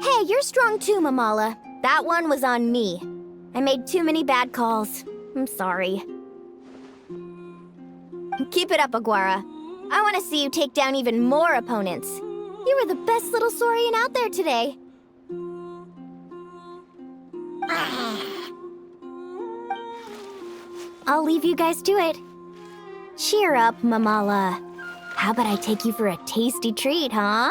Hey, you're strong too, Mamala. That one was on me. I made too many bad calls. I'm sorry. Keep it up, Aguara. I want to see you take down even more opponents. You were the best little Saurian out there today. I'll leave you guys to it. Cheer up, Mamala. How about I take you for a tasty treat, huh?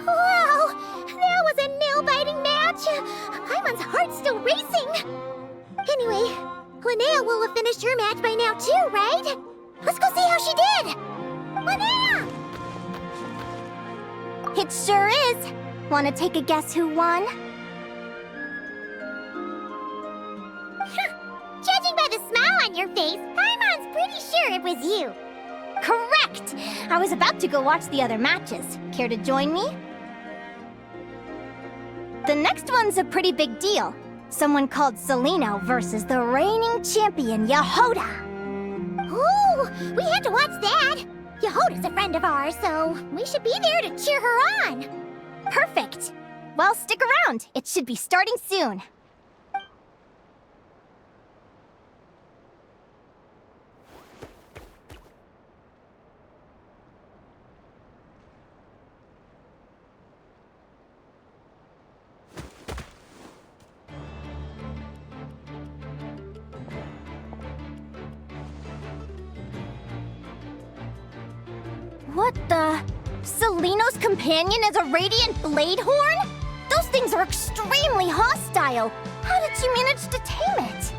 Wow! That was a nail-biting match! Paimon's heart's still racing! Anyway, Linnea will have finished her match by now too, right? Let's go see how she did! Linnea! It sure is. Want to take a guess who won? Judging by the smile on your face, Paimon's pretty sure it was you. Correct! I was about to go watch the other matches. Care to join me? The next one's a pretty big deal. Someone called Celino versus the reigning champion, Yehoda. Ooh, we have to watch that. Yehoda's a friend of ours, so we should be there to cheer her on. Perfect. Well, stick around. It should be starting soon. What the? Celino's companion is a radiant blade horn? Those things are extremely hostile. How did you manage to tame it?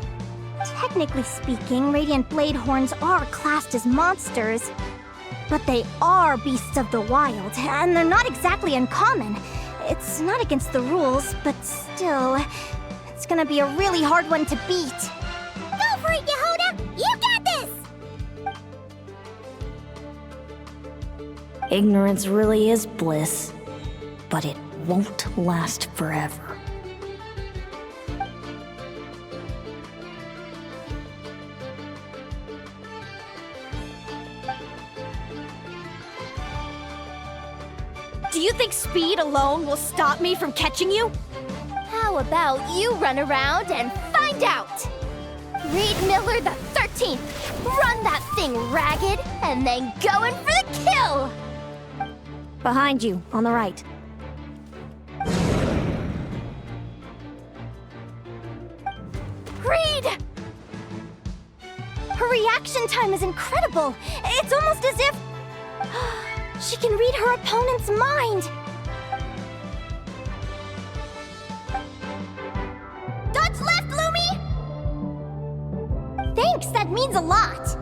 Technically speaking, radiant blade horns are classed as monsters. But they are beasts of the wild, and they're not exactly uncommon. It's not against the rules, but still, it's gonna be a really hard one to beat. Go for it, Yehoda! You got this! Ignorance really is bliss, but it won't last forever. Do you think speed alone will stop me from catching you? How about you run around and find out? Reed Miller the 13th, run that thing ragged, and then go in for the kill! Behind you, on the right. Reed! Her reaction time is incredible. It's almost as if she can read her opponent's mind. Dodge left, Lumi! Thanks, that means a lot.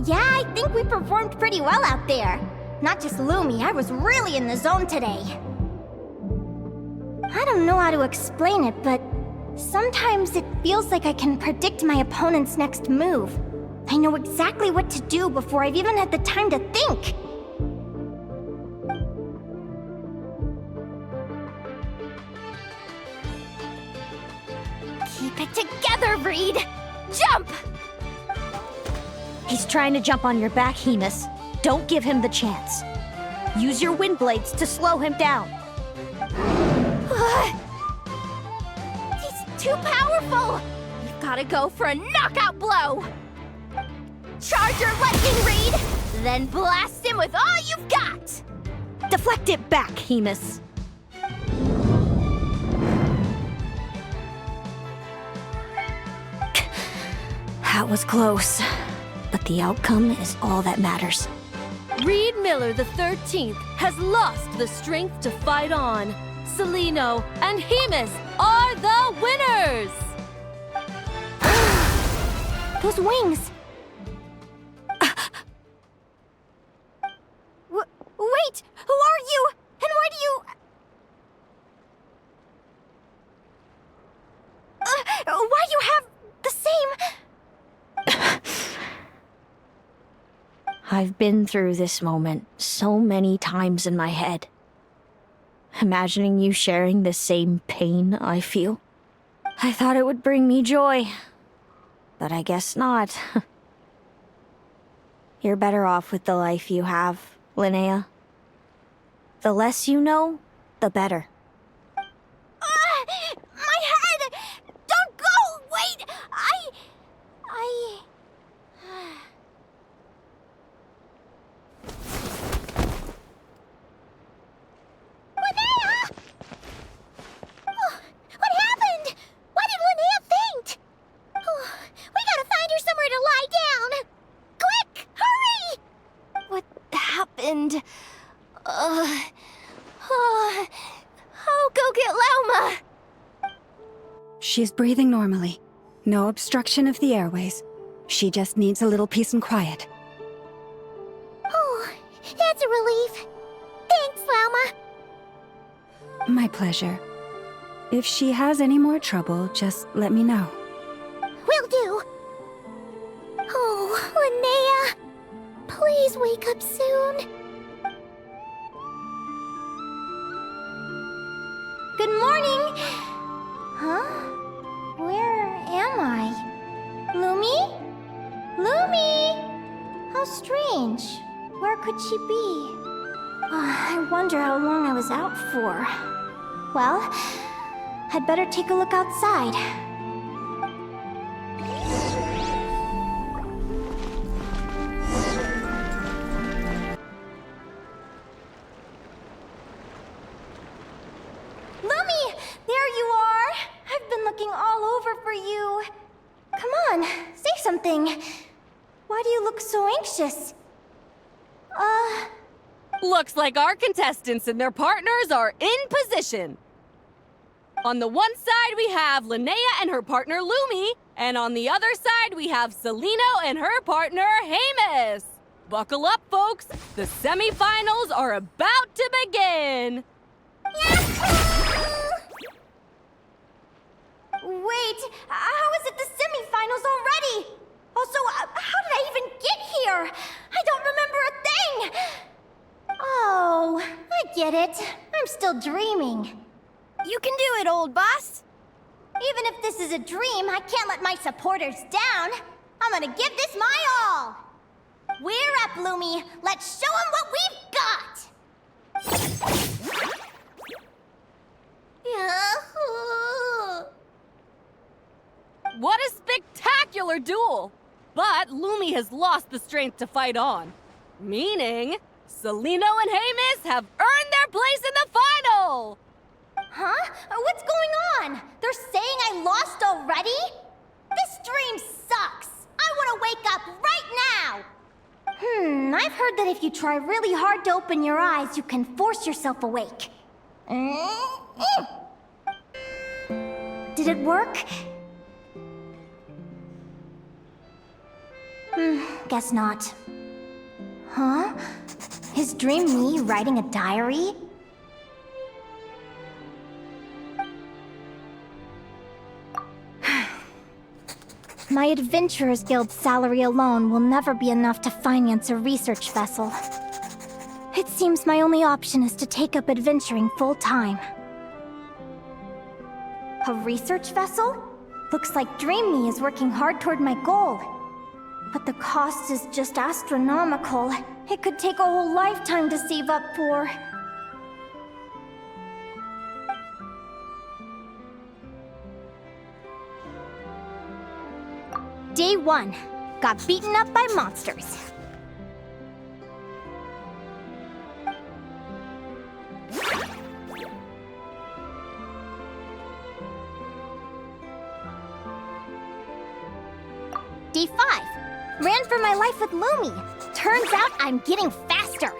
Yeah, I think we performed pretty well out there. Not just Lumi, I was really in the zone today. I don't know how to explain it, but sometimes it feels like I can predict my opponent's next move. I know exactly what to do before I've even had the time to think. Keep it together, Reed! Jump! He's trying to jump on your back, Hemus. Don't give him the chance. Use your wind blades to slow him down. He's too powerful! You've gotta go for a knockout blow! Charge your lightning, Reed! Then blast him with all you've got! Deflect it back, Hemus. That was close, but the outcome is all that matters. Reed Miller the 13th has lost the strength to fight on. Celino and Hemus are the winners! Those wings! Wait! Who are you? And why do you... I've been through this moment so many times in my head. Imagining you sharing the same pain I feel. I thought it would bring me joy, but I guess not. You're better off with the life you have, Linnea. The less you know, the better. My head! Don't go! Wait! Linnea! Oh, what happened? Why did Linnea faint? Oh, we gotta find her somewhere to lie down! Quick! Hurry! What happened? I'll go get Lauma. She's breathing normally. No obstruction of the airways. She just needs a little peace and quiet. Oh, that's a relief. Thanks, Lauma. My pleasure. If she has any more trouble, just let me know. Will do. Oh, Linnea. Please wake up soon. Good morning! Huh? Where am I? Lumi? Lumi! How strange. Where could she be? I wonder how long I was out for. Well, I'd better take a look outside. Lumi! There you are! I've been looking all over for you. Come on, say something. Why do you look so anxious? Looks like our contestants and their partners are in position. On the one side, we have Linnea and her partner Lumi, and on the other side, we have Celino and her partner Hamus. Buckle up, folks. The semifinals are about to begin. Wait, how is it the semifinals already? Also, how did I even get here? I don't remember a thing! Oh, I get it. I'm still dreaming. You can do it, old boss. Even if this is a dream, I can't let my supporters down. I'm gonna give this my all. We're up, Lumi. Let's show them what we've got! What a spectacular duel! But Lumi has lost the strength to fight on. Meaning, Celino and Hamus have earned their place in the final! Huh? What's going on? They're saying I lost already? This dream sucks! I want to wake up right now! I've heard that if you try really hard to open your eyes, you can force yourself awake. Did it work? Guess not. Huh? Is Dream me writing a diary? My Adventurers Guild salary alone will never be enough to finance a research vessel. It seems my only option is to take up adventuring full-time. A research vessel? Looks like Dream Me is working hard toward my goal. But the cost is just astronomical. It could take a whole lifetime to save up for. Day 1. Got beaten up by monsters. Day 5. Ran for my life with Lumi. Turns out I'm getting faster.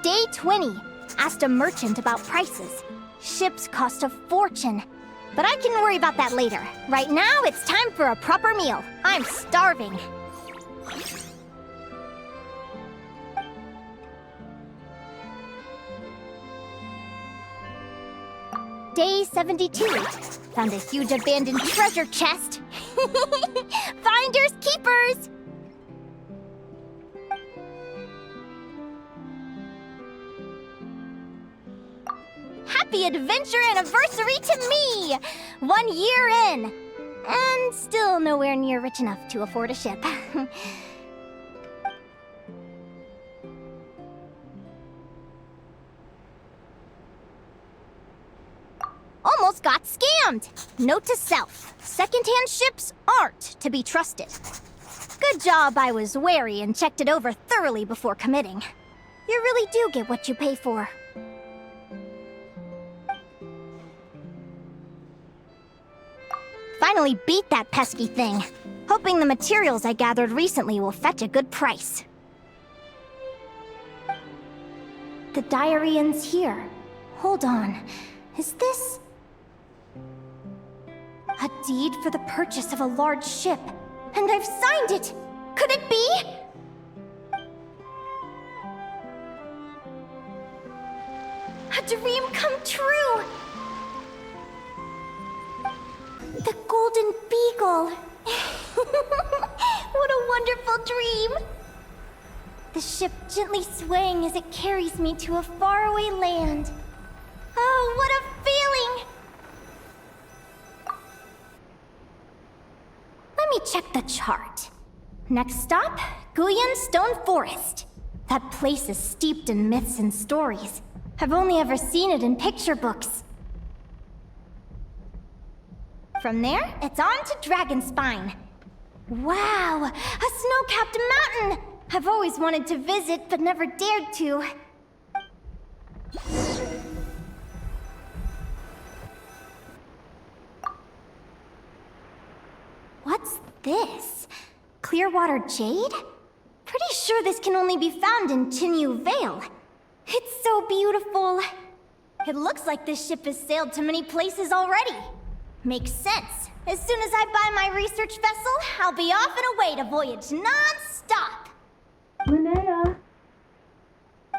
Day 20. Asked a merchant about prices. Ships cost a fortune. But I can worry about that later. Right now, it's time for a proper meal. I'm starving. Day 72. Found a huge abandoned treasure chest. Finders keepers! Happy adventure anniversary to me! 1 year in! And still nowhere near rich enough to afford a ship. Almost got scammed! Note to self, secondhand ships aren't to be trusted. Good job I was wary and checked it over thoroughly before committing. You really do get what you pay for. Finally beat that pesky thing. Hoping the materials I gathered recently will fetch a good price. The diary ends here. Hold on. Is this... a deed for the purchase of a large ship? And I've signed it! Could it be? A dream come true! The Golden Beagle! What a wonderful dream! The ship gently swaying as it carries me to a faraway land. Oh, what a feeling! Let me check the chart. Next stop, Guyan Stone Forest. That place is steeped in myths and stories. I've only ever seen it in picture books. From there, it's on to Dragonspine. Wow, a snow-capped mountain! I've always wanted to visit, but never dared to. What's this? Clearwater jade? Pretty sure this can only be found in Chinyu Vale. It's so beautiful. It looks like this ship has sailed to many places already. Makes sense. As soon as I buy my research vessel, I'll be off and away to voyage non-stop. Linnea,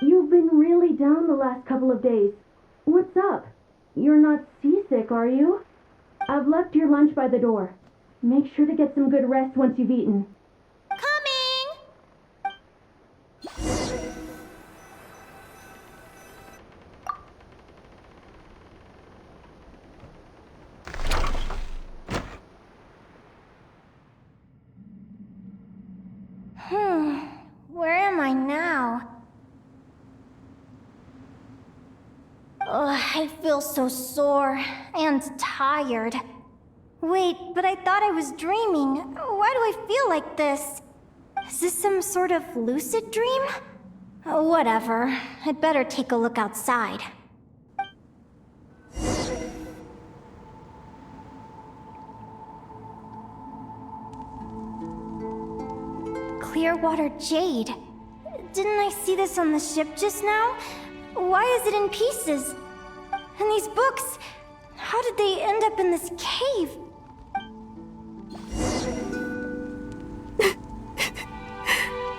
you've been really down the last couple of days. What's up? You're not seasick, are you? I've left your lunch by the door. Make sure to get some good rest once you've eaten. Where am I now? Ugh, I feel so sore and tired. Wait, but I thought I was dreaming. Why do I feel like this? Is this some sort of lucid dream? Whatever. I'd better take a look outside. Clearwater jade. Didn't I see this on the ship just now? Why is it in pieces? And these books, how did they end up in this cave?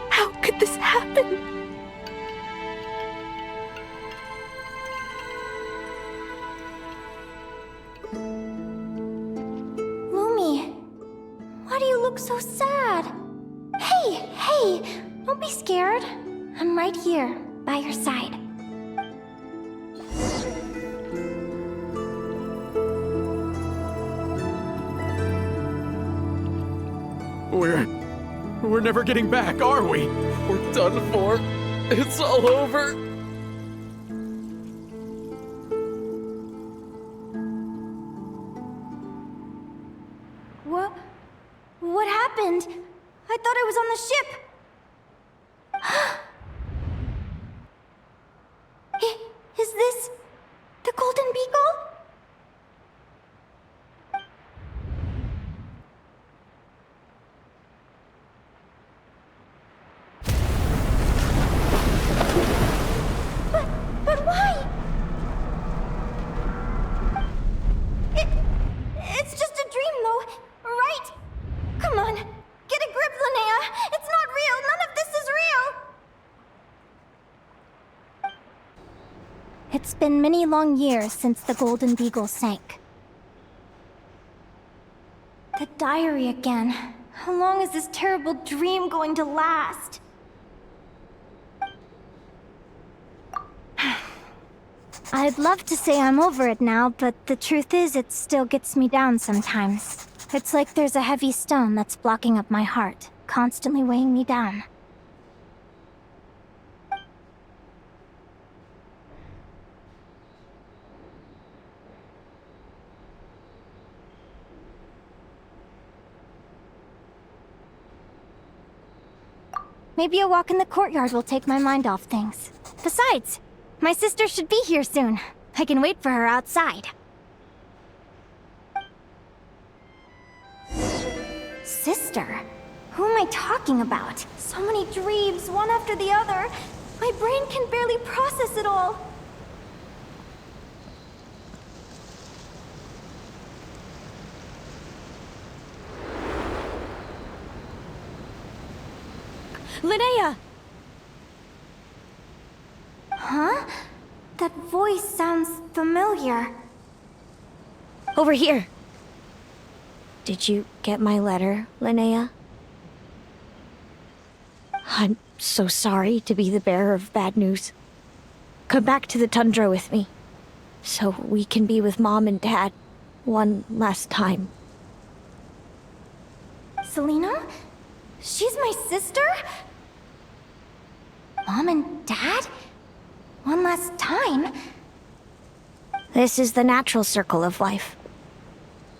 How could this happen? Lumi, why do you look so sad? Hey, don't be scared. I'm right here, by your side. We're never getting back, are we? We're done for. It's all over. What happened? I thought I was on the ship. Is this the Golden Beagle? But why? It's just a dream, though, right? Come on, get a grip, Linnea. It's not real. been many long years since the Golden Beagle sank. The diary again. How long is this terrible dream going to last? I'd love to say I'm over it now, but the truth is it still gets me down sometimes. It's like there's a heavy stone that's blocking up my heart, constantly weighing me down. Maybe a walk in the courtyard will take my mind off things. Besides, my sister should be here soon. I can wait for her outside. Sister? Who am I talking about? So many dreams, one after the other. My brain can barely process it all. Linnea! Huh? That voice sounds familiar. Over here. Did you get my letter, Linnea? I'm so sorry to be the bearer of bad news. Come back to the tundra with me, so we can be with Mom and Dad one last time. Selena? She's my sister? Mom and Dad? One last time? This is the natural circle of life.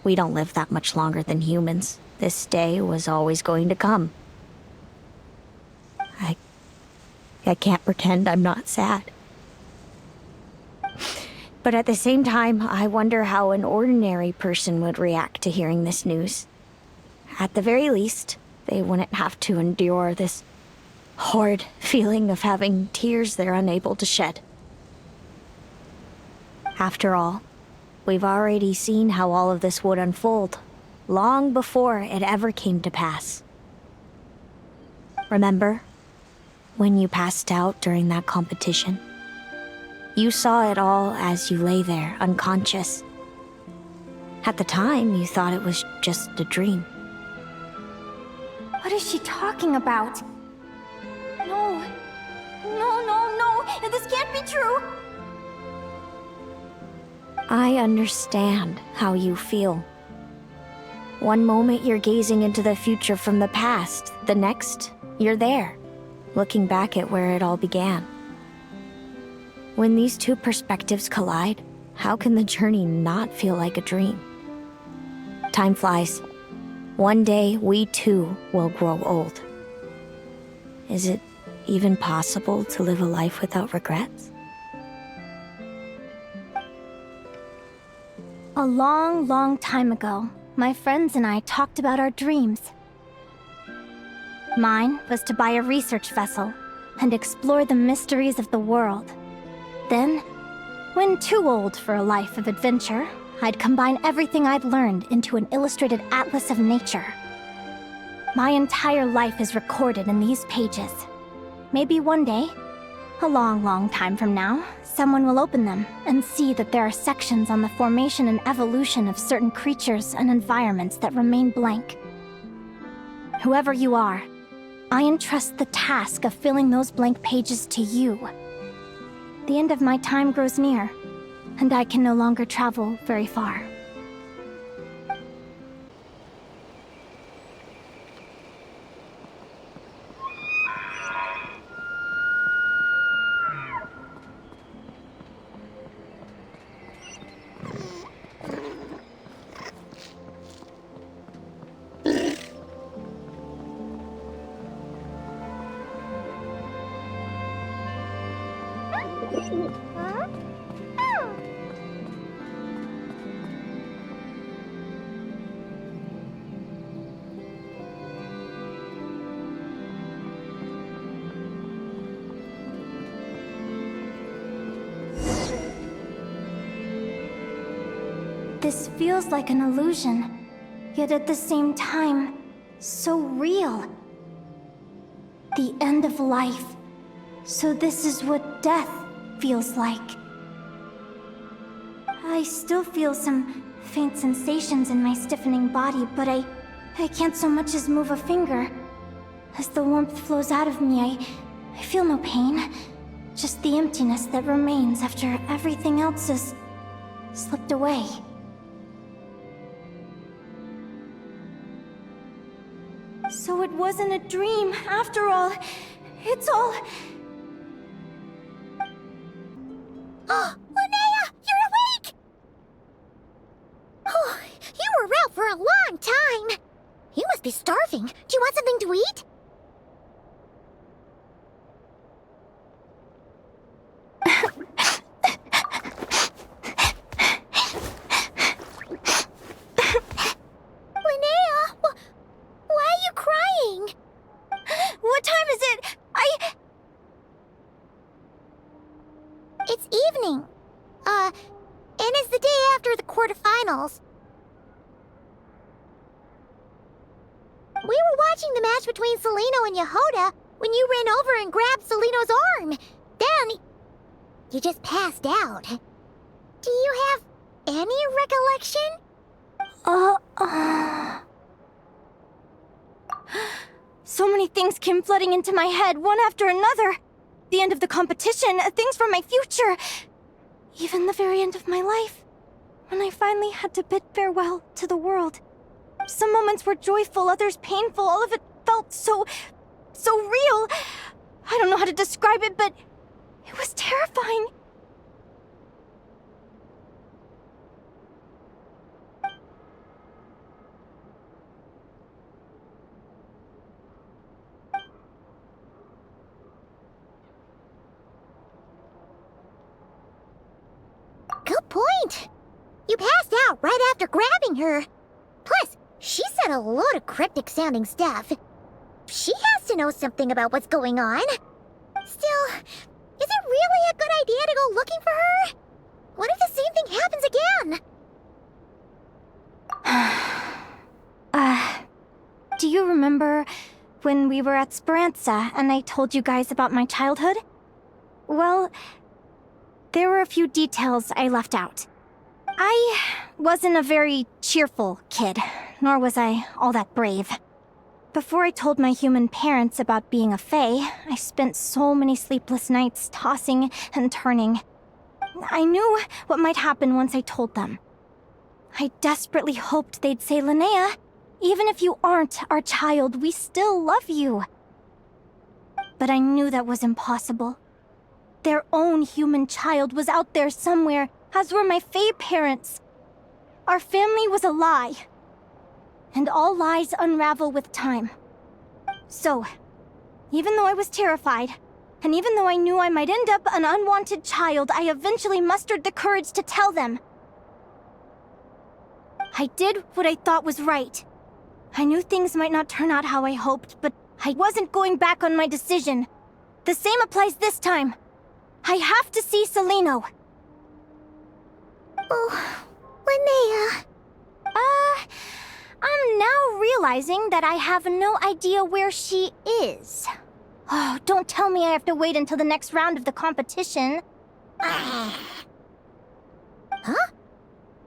We don't live that much longer than humans. This day was always going to come. I can't pretend I'm not sad. But at the same time, I wonder how an ordinary person would react to hearing this news. At the very least, they wouldn't have to endure this horrid feeling of having tears they're unable to shed. After all, we've already seen how all of this would unfold, long before it ever came to pass. Remember, when you passed out during that competition? You saw it all as you lay there, unconscious. At the time, you thought it was just a dream. What is she talking about? No. No. This can't be true. I understand how you feel. One moment you're gazing into the future from the past, the next, you're there, looking back at where it all began. When these two perspectives collide, how can the journey not feel like a dream? Time flies. One day, we too will grow old. Is it even possible to live a life without regrets? A long, long time ago, my friends and I talked about our dreams. Mine was to buy a research vessel and explore the mysteries of the world. Then, when too old for a life of adventure, I'd combine everything I'd learned into an illustrated atlas of nature. My entire life is recorded in these pages. Maybe one day, a long, long time from now, someone will open them and see that there are sections on the formation and evolution of certain creatures and environments that remain blank. Whoever you are, I entrust the task of filling those blank pages to you. The end of my time grows near, and I can no longer travel very far. This feels like an illusion, yet at the same time, so real. The end of life. So this is what death feels like. I still feel some faint sensations in my stiffening body, but I can't so much as move a finger. As the warmth flows out of me, I feel no pain. Just the emptiness that remains after everything else has slipped away. So it wasn't a dream, after all. It's all... Oh, Linnea, you're awake! Oh, you were out for a long time. You must be starving. Do you want something to eat? Linnea, why are you crying? What time is it? It's evening. And it's the day after the quarterfinals. We were watching the match between Celino and Yehoda when you ran over and grabbed Celino's arm. Then, you just passed out. Do you have any recollection? So many things came flooding into my head, one after another. The end of the competition, things from my future. Even the very end of my life. When I finally had to bid farewell to the world. Some moments were joyful, others painful. All of it felt so real. I don't know how to describe it, but it was terrifying. Good point. You passed out right after grabbing her. Plus, she said a load of cryptic-sounding stuff. She has to know something about what's going on. Still, is it really a good idea to go looking for her? What if the same thing happens again? Do you remember when we were at Speranza and I told you guys about my childhood? Well, there were a few details I left out. I wasn't a very cheerful kid, nor was I all that brave. Before I told my human parents about being a fae, I spent so many sleepless nights tossing and turning. I knew what might happen once I told them. I desperately hoped they'd say, Linnea, even if you aren't our child, we still love you. But I knew that was impossible. Their own human child was out there somewhere, as were my fae parents. Our family was a lie. And all lies unravel with time. So, even though I was terrified, and even though I knew I might end up an unwanted child, I eventually mustered the courage to tell them. I did what I thought was right. I knew things might not turn out how I hoped, but I wasn't going back on my decision. The same applies this time. I have to see Celino. Oh, Linnea. I'm now realizing that I have no idea where she is. Oh, don't tell me I have to wait until the next round of the competition. Huh?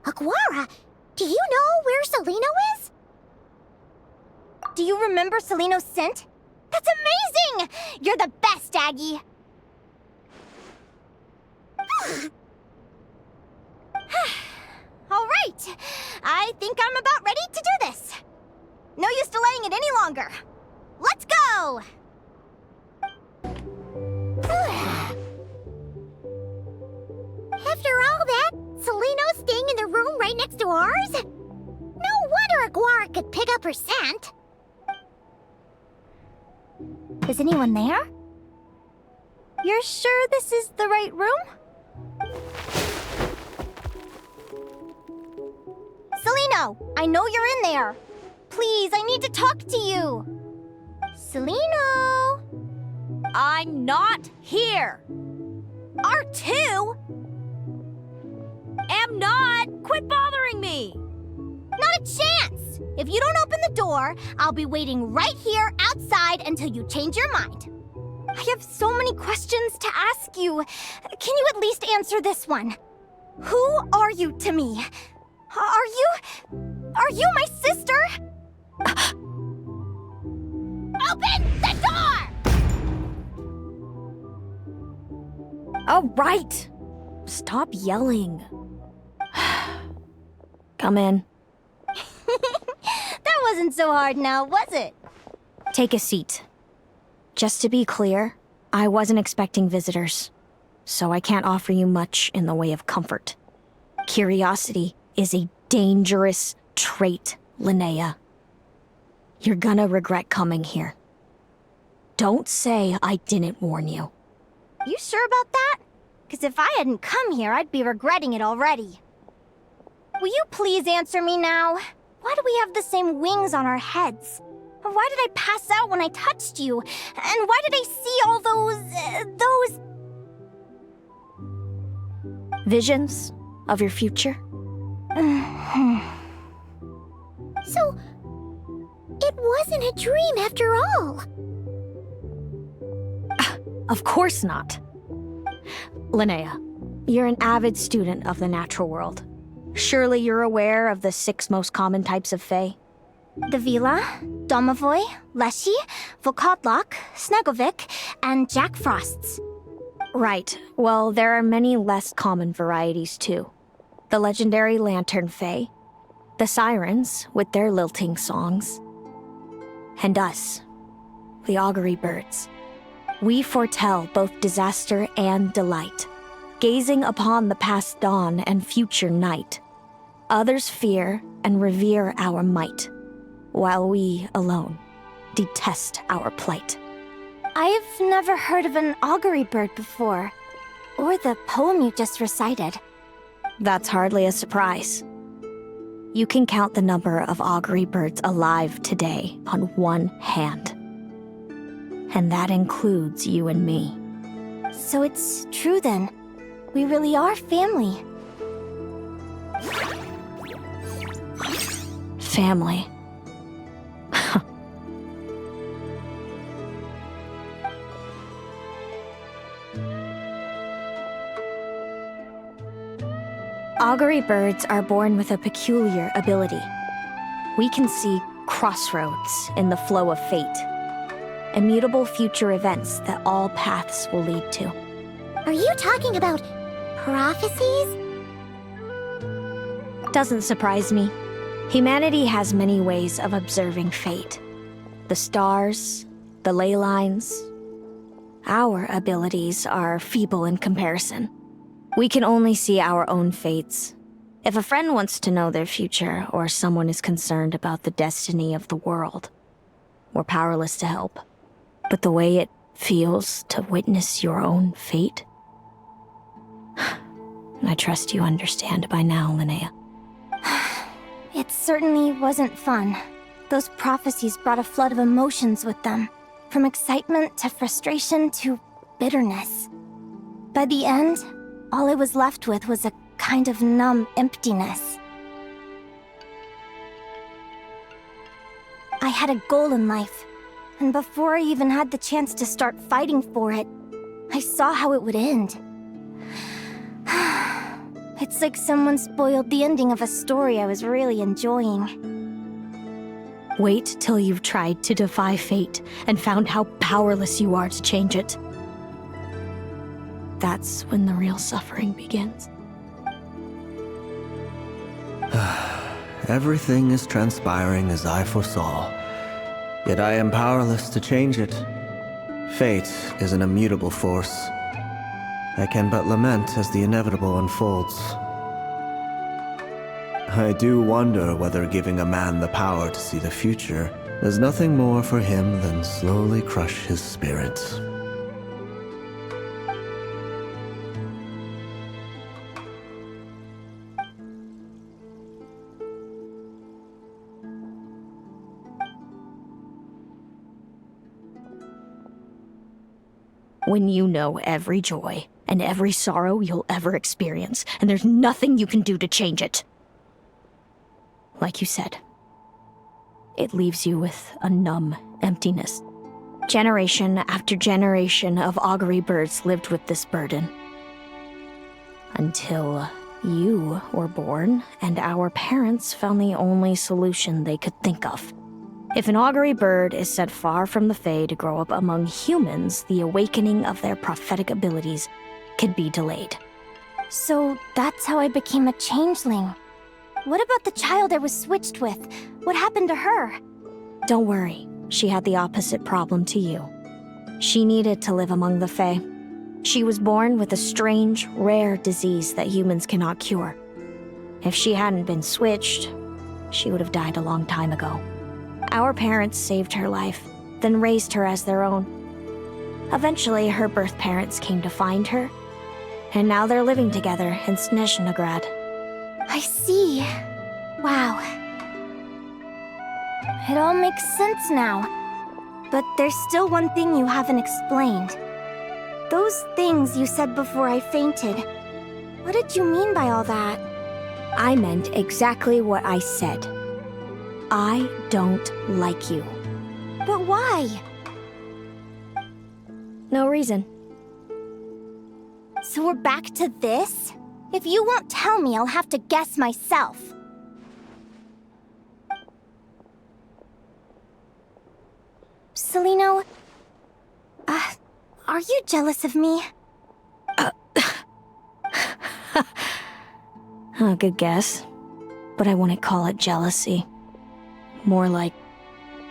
Aguara, do you know where Celino is? Do you remember Celino's scent? That's amazing! You're the best, Aggie! All right, I think I'm about ready to do this. No use delaying it any longer. Let's go! After all that, Celino's staying in the room right next to ours? No wonder Aguara could pick up her scent. Is anyone there? You're sure this is the right room? Celino, I know you're in there. Please, I need to talk to you. Celino? I'm not here. R2? Am not. Quit bothering me. Not a chance. If you don't open the door, I'll be waiting right here outside until you change your mind. I have so many questions to ask you. Can you at least answer this one? Who are you to me? Are you my sister? Open the door! All right. Stop yelling. Come in. That wasn't so hard now, was it? Take a seat. Just to be clear, I wasn't expecting visitors, so I can't offer you much in the way of comfort. Curiosity is a dangerous trait, Linnea. You're gonna regret coming here. Don't say I didn't warn you. You sure about that? Because if I hadn't come here, I'd be regretting it already. Will you please answer me now? Why do we have the same wings on our heads? Why did I pass out when I touched you? And why did I see all those... Visions of your future? So, it wasn't a dream after all. Of course not. Linnea, you're an avid student of the natural world. Surely you're aware of the 6 most common types of Fae? The Vila, Domovoy, Leshy, Volkodlok, Snegovik, and Jack Frosts. Right. Well, there are many less common varieties, too. The legendary Lantern Fae, the Sirens with their lilting songs, and us, the Augury Birds. We foretell both disaster and delight, gazing upon the past dawn and future night. Others fear and revere our might, while we alone detest our plight. I've never heard of an augury bird before, or the poem you just recited. That's hardly a surprise. You can count the number of augury birds alive today on one hand. And that includes you and me. So it's true then. We really are family. Family. Augury birds are born with a peculiar ability. We can see crossroads in the flow of fate, immutable future events that all paths will lead to. Are you talking about prophecies? Doesn't surprise me. Humanity has many ways of observing fate. The stars, the ley lines. Our abilities are feeble in comparison. We can only see our own fates. If a friend wants to know their future, or someone is concerned about the destiny of the world, we're powerless to help. But the way it feels to witness your own fate, I trust you understand by now, Linnea. It certainly wasn't fun. Those prophecies brought a flood of emotions with them, from excitement to frustration to bitterness. By the end, all I was left with was a kind of numb emptiness. I had a goal in life, and before I even had the chance to start fighting for it, I saw how it would end. It's like someone spoiled the ending of a story I was really enjoying. Wait till you've tried to defy fate and found how powerless you are to change it. That's when the real suffering begins. Everything is transpiring as I foresaw, yet I am powerless to change it. Fate is an immutable force. I can but lament as the inevitable unfolds. I do wonder whether giving a man the power to see the future does nothing more for him than slowly crush his spirit. When you know every joy and every sorrow you'll ever experience, and there's nothing you can do to change it. Like you said, it leaves you with a numb emptiness. Generation after generation of augury birds lived with this burden. Until You were born, and our parents found the only solution they could think of. If an augury bird is set far from the Fae to grow up among humans, the awakening of their prophetic abilities could be delayed. So that's how I became a changeling. What about the child I was switched with? What happened to her? Don't worry, she had the opposite problem to you. She needed to live among the Fae. She was born with a strange, rare disease that humans cannot cure. If she hadn't been switched, she would have died a long time ago. Our parents saved her life, then raised her as their own. Eventually, her birth parents came to find her, and now they're living together in Snezhnograd. I see. Wow. It all makes sense now. But there's still one thing you haven't explained. Those things you said before I fainted. What did you mean by all that? I meant exactly what I said. I don't like you. But why? No reason. So we're back to this? If you won't tell me, I'll have to guess myself. Celino, are you jealous of me? Good guess. But I wouldn't call it jealousy. More like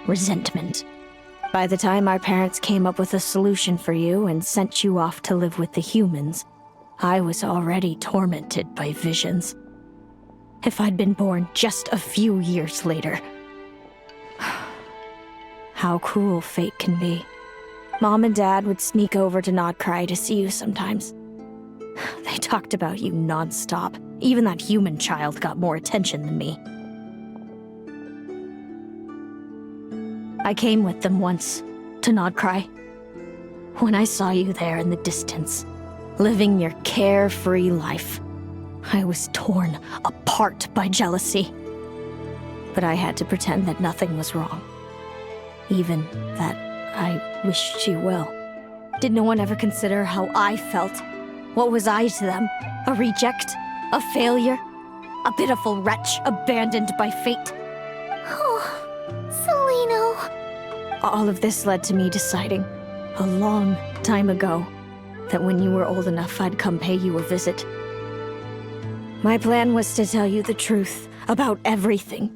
resentment. By the time our parents came up with a solution for you and sent you off to live with the humans, I was already tormented by visions. If I'd been born just a few years later. How cruel fate can be. Mom and Dad would sneak over to Nodcry to see you sometimes. They talked about you non-stop. Even that human child got more attention than me. I came with them once, to Nodcry. When I saw you there in the distance, living your carefree life, I was torn apart by jealousy. But I had to pretend that nothing was wrong. Even that I wished you well. Did no one ever consider how I felt? What was I to them? A reject? A failure? A pitiful wretch abandoned by fate? Oh, Celino. All of this led to me deciding, a long time ago, that when you were old enough, I'd come pay you a visit. My plan was to tell you the truth about everything.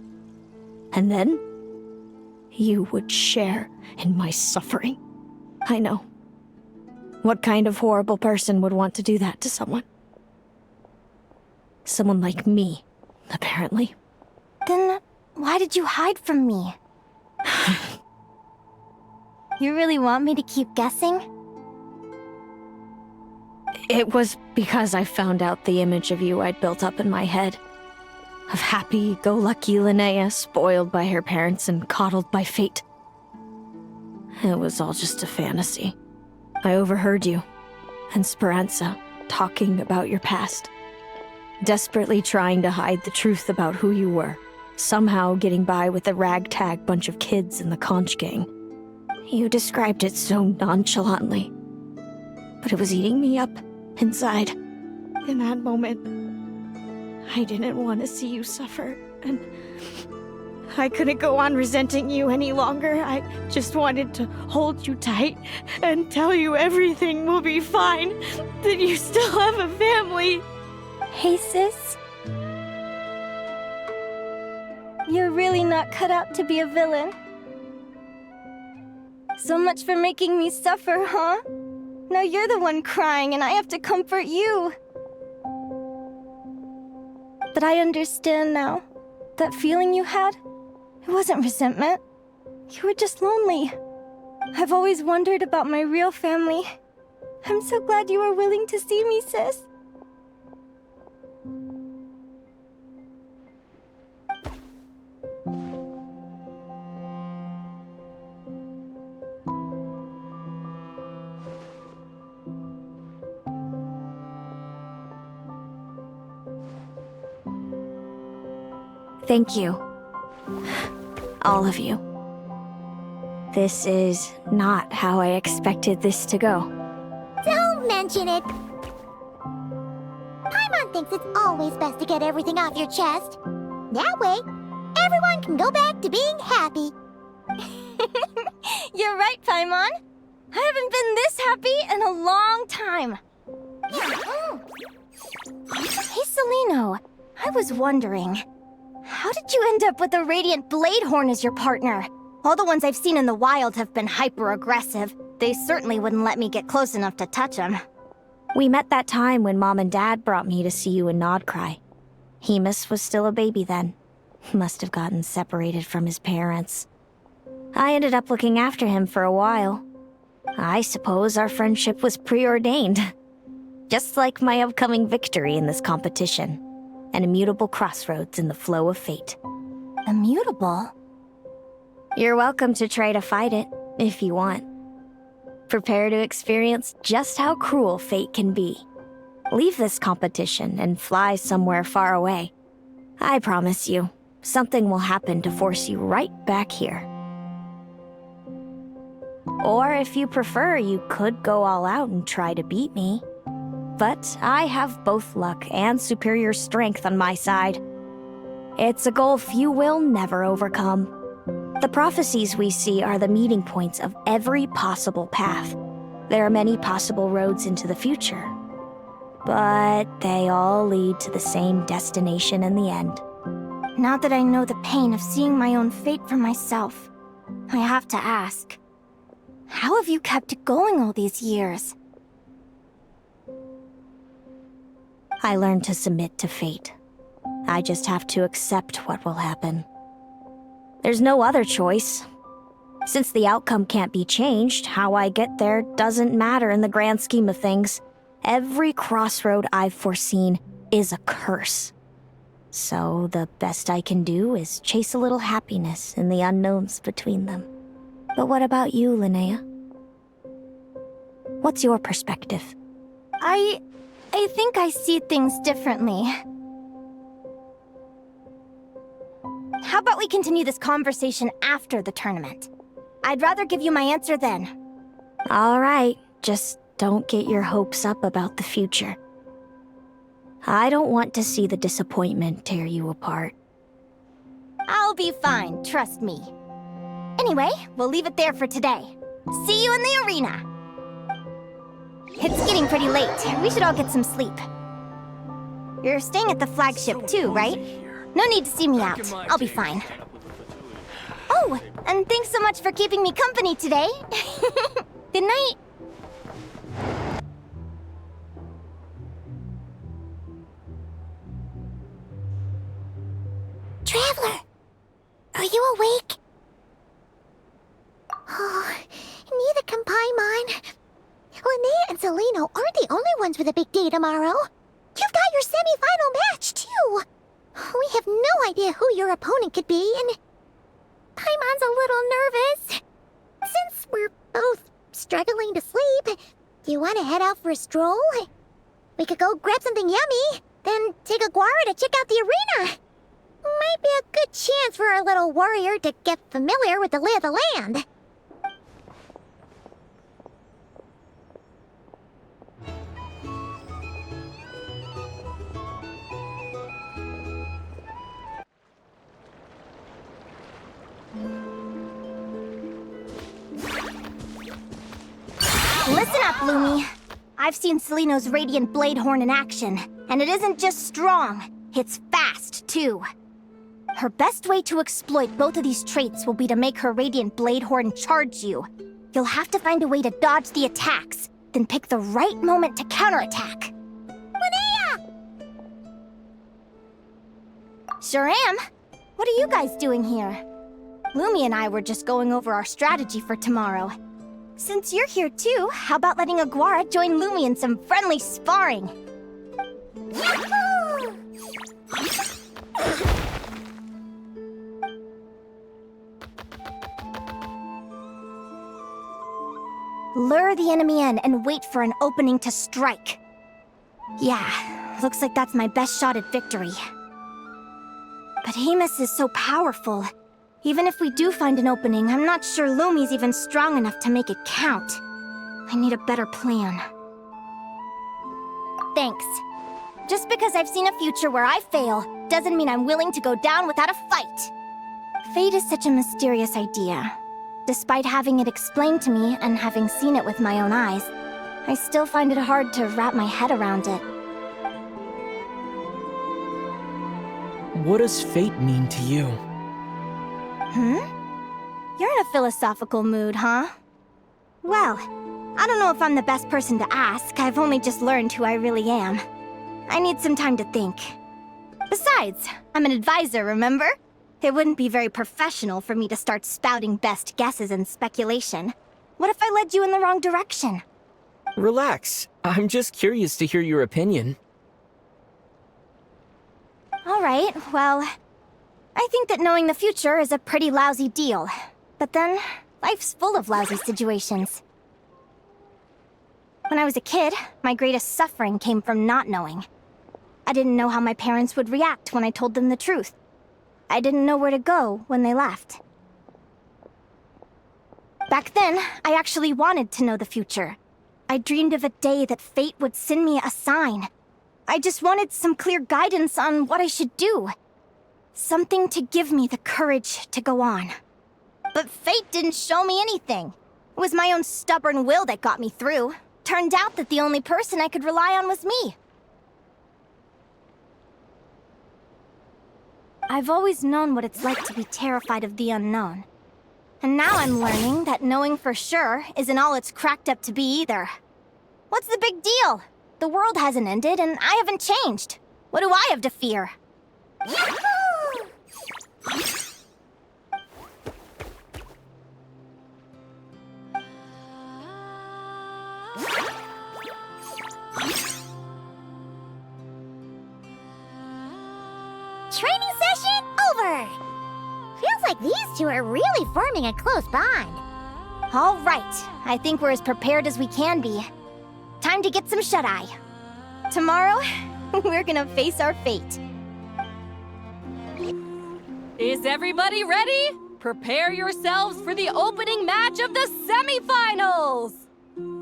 And then, you would share in my suffering. I know. What kind of horrible person would want to do that to someone? Someone like me, apparently. Then, why did you hide from me? You really want me to keep guessing? It was because I found out the image of you I'd built up in my head. Of happy-go-lucky Linnea, spoiled by her parents and coddled by fate. It was all just a fantasy. I overheard you and Speranza talking about your past. Desperately trying to hide the truth about who you were. Somehow getting by with a ragtag bunch of kids in the conch gang. You described it so nonchalantly. But it was eating me up inside. In that moment, I didn't want to see you suffer, and I couldn't go on resenting you any longer. I just wanted to hold you tight and tell you everything will be fine, that you still have a family. Hey, sis. You're really not cut out to be a villain. So much for making me suffer, huh? Now you're the one crying and I have to comfort you. But I understand now. That feeling you had, it wasn't resentment. You were just lonely. I've always wondered about my real family. I'm so glad you were willing to see me, sis. Thank you. All of you. This is not how I expected this to go. Don't mention it. Paimon thinks it's always best to get everything off your chest. That way, everyone can go back to being happy. You're right, Paimon. I haven't been this happy in a long time. Hey, Celino. I was wondering, how did you end up with a Radiant Bladehorn as your partner? All the ones I've seen in the wild have been hyper-aggressive. They certainly wouldn't let me get close enough to touch them. We met that time when Mom and Dad brought me to see you in Nodcry. Hemus was still a baby then. He must have gotten separated from his parents. I ended up looking after him for a while. I suppose our friendship was preordained. Just like my upcoming victory in this competition. An immutable crossroads in the flow of fate. Immutable? You're welcome to try to fight it, if you want. Prepare to experience just how cruel fate can be. Leave this competition and fly somewhere far away. I promise you, something will happen to force you right back here. Or if you prefer, you could go all out and try to beat me. But I have both luck and superior strength on my side. It's a gulf you will never overcome. The prophecies we see are the meeting points of every possible path. There are many possible roads into the future. But they all lead to the same destination in the end. Now that I know the pain of seeing my own fate for myself, I have to ask, how have you kept it going all these years? I learned to submit to fate. I just have to accept what will happen. There's no other choice. Since the outcome can't be changed, how I get there doesn't matter in the grand scheme of things. Every crossroad I've foreseen is a curse. So the best I can do is chase a little happiness in the unknowns between them. But what about you, Linnea? What's your perspective? I think I see things differently. How about we continue this conversation after the tournament? I'd rather give you my answer then. All right, just don't get your hopes up about the future. I don't want to see the disappointment tear you apart. I'll be fine, trust me. Anyway, we'll leave it there for today. See you in the arena! It's getting pretty late. We should all get some sleep. You're staying at the flagship too, right? No need to see me out. I'll be fine. Oh, and thanks so much for keeping me company today. Good night. Traveler! Are you awake? Oh, neither can Paimon. Linnea and Celino aren't the only ones with a big day tomorrow. You've got your semi-final match, too. We have no idea who your opponent could be, and Paimon's a little nervous. Since we're both struggling to sleep, do you want to head out for a stroll? We could go grab something yummy, then take a guara to check out the arena. Might be a good chance for our little warrior to get familiar with the lay of the land. Listen up, Lumi. I've seen Celino's Radiant Bladehorn in action, and it isn't just strong, it's fast, too. Her best way to exploit both of these traits will be to make her Radiant Bladehorn charge you. You'll have to find a way to dodge the attacks, then pick the right moment to counterattack. Linnea! Sure am. What are you guys doing here? Lumi and I were just going over our strategy for tomorrow. Since you're here too, how about letting Aguara join Lumi in some friendly sparring? Yahoo! Lure the enemy in and wait for an opening to strike. Yeah, looks like that's my best shot at victory. But Hemus is so powerful. Even if we do find an opening, I'm not sure Lumi's even strong enough to make it count. I need a better plan. Thanks. Just because I've seen a future where I fail, doesn't mean I'm willing to go down without a fight. Fate is such a mysterious idea. Despite having it explained to me and having seen it with my own eyes, I still find it hard to wrap my head around it. What does fate mean to you? You're in a philosophical mood, huh? Well, I don't know if I'm the best person to ask. I've only just learned who I really am. I need some time to think. Besides, I'm an advisor, remember? It wouldn't be very professional for me to start spouting best guesses and speculation. What if I led you in the wrong direction? Relax. I'm just curious to hear your opinion. Alright, well, I think that knowing the future is a pretty lousy deal. But then, life's full of lousy situations. When I was a kid, my greatest suffering came from not knowing. I didn't know how my parents would react when I told them the truth. I didn't know where to go when they left. Back then, I actually wanted to know the future. I dreamed of a day that fate would send me a sign. I just wanted some clear guidance on what I should do. Something to give me the courage to go on. But fate didn't show me anything. It was my own stubborn will that got me through. Turned out that the only person I could rely on was me. I've always known what it's like to be terrified of the unknown. And now I'm learning that knowing for sure isn't all it's cracked up to be either. What's the big deal? The world hasn't ended and I haven't changed. What do I have to fear? Training session over! Feels like these two are really forming a close bond. All right, I think we're as prepared as we can be. Time to get some shut-eye. Tomorrow, we're gonna face our fate. Is everybody ready? Prepare yourselves for the opening match of the semifinals!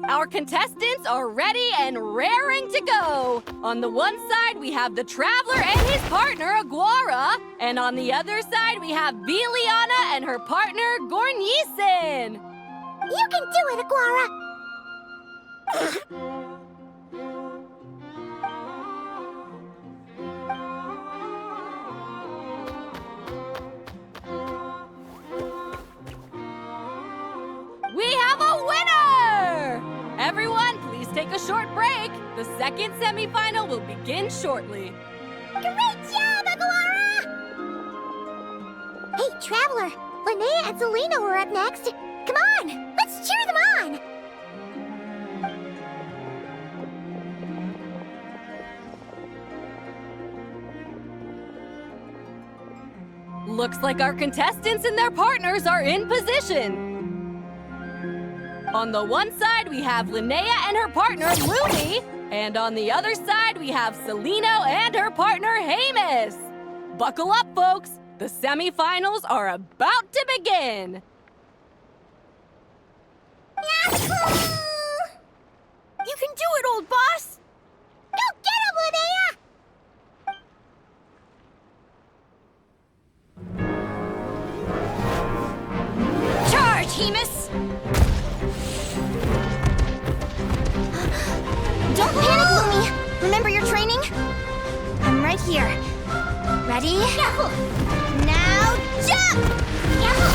Our contestants are ready and raring to go. On the one side, we have the Traveler and his partner, Aguara. And on the other side, we have Viliana and her partner, Gornisen. You can do it, Aguara! We have a winner! Everyone, please take a short break. The second semifinal will begin shortly. Great job, Aguara! Hey, Traveler, Linnea and Selena were up next. Come on, let's cheer them on! Looks like our contestants and their partners are in position. On the one side, we have Linnea and her partner, Lumi. And on the other side, we have Celino and her partner, Hamus. Buckle up, folks. The semifinals are about to begin. Yahoo! You can do it, old boss! Go get him, Linnea! Charge, Hamus! Don't panic, Lumi! Remember your training? I'm right here. Ready? Yahoo! Now jump! Yahoo!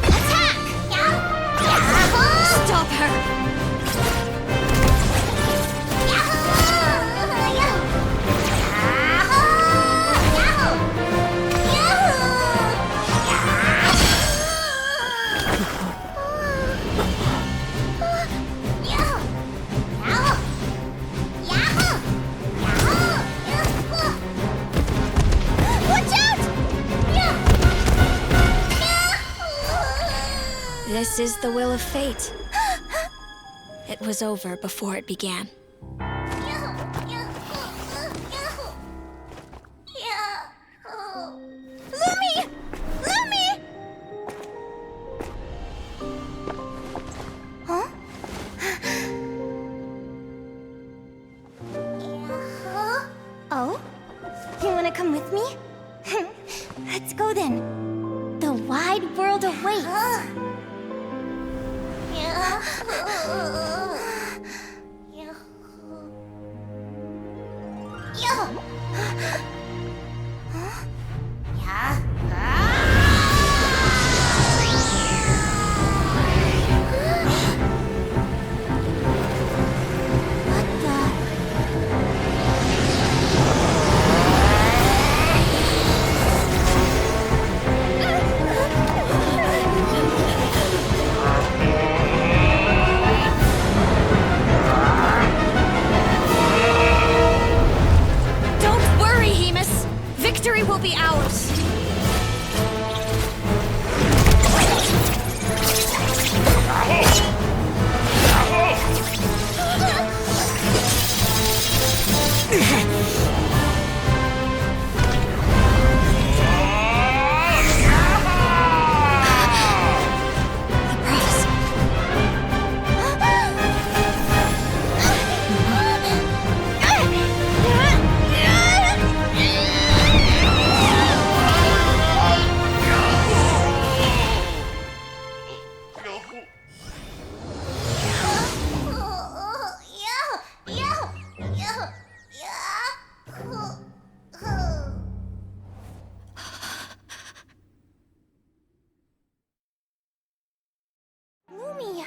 Attack! Yahoo! Stop her! This is the will of fate. It was over before it began. Lumi! Lumi! Huh? Let's go then. The wide world awaits. Don't worry, Hemus. Victory will be ours. Lumi!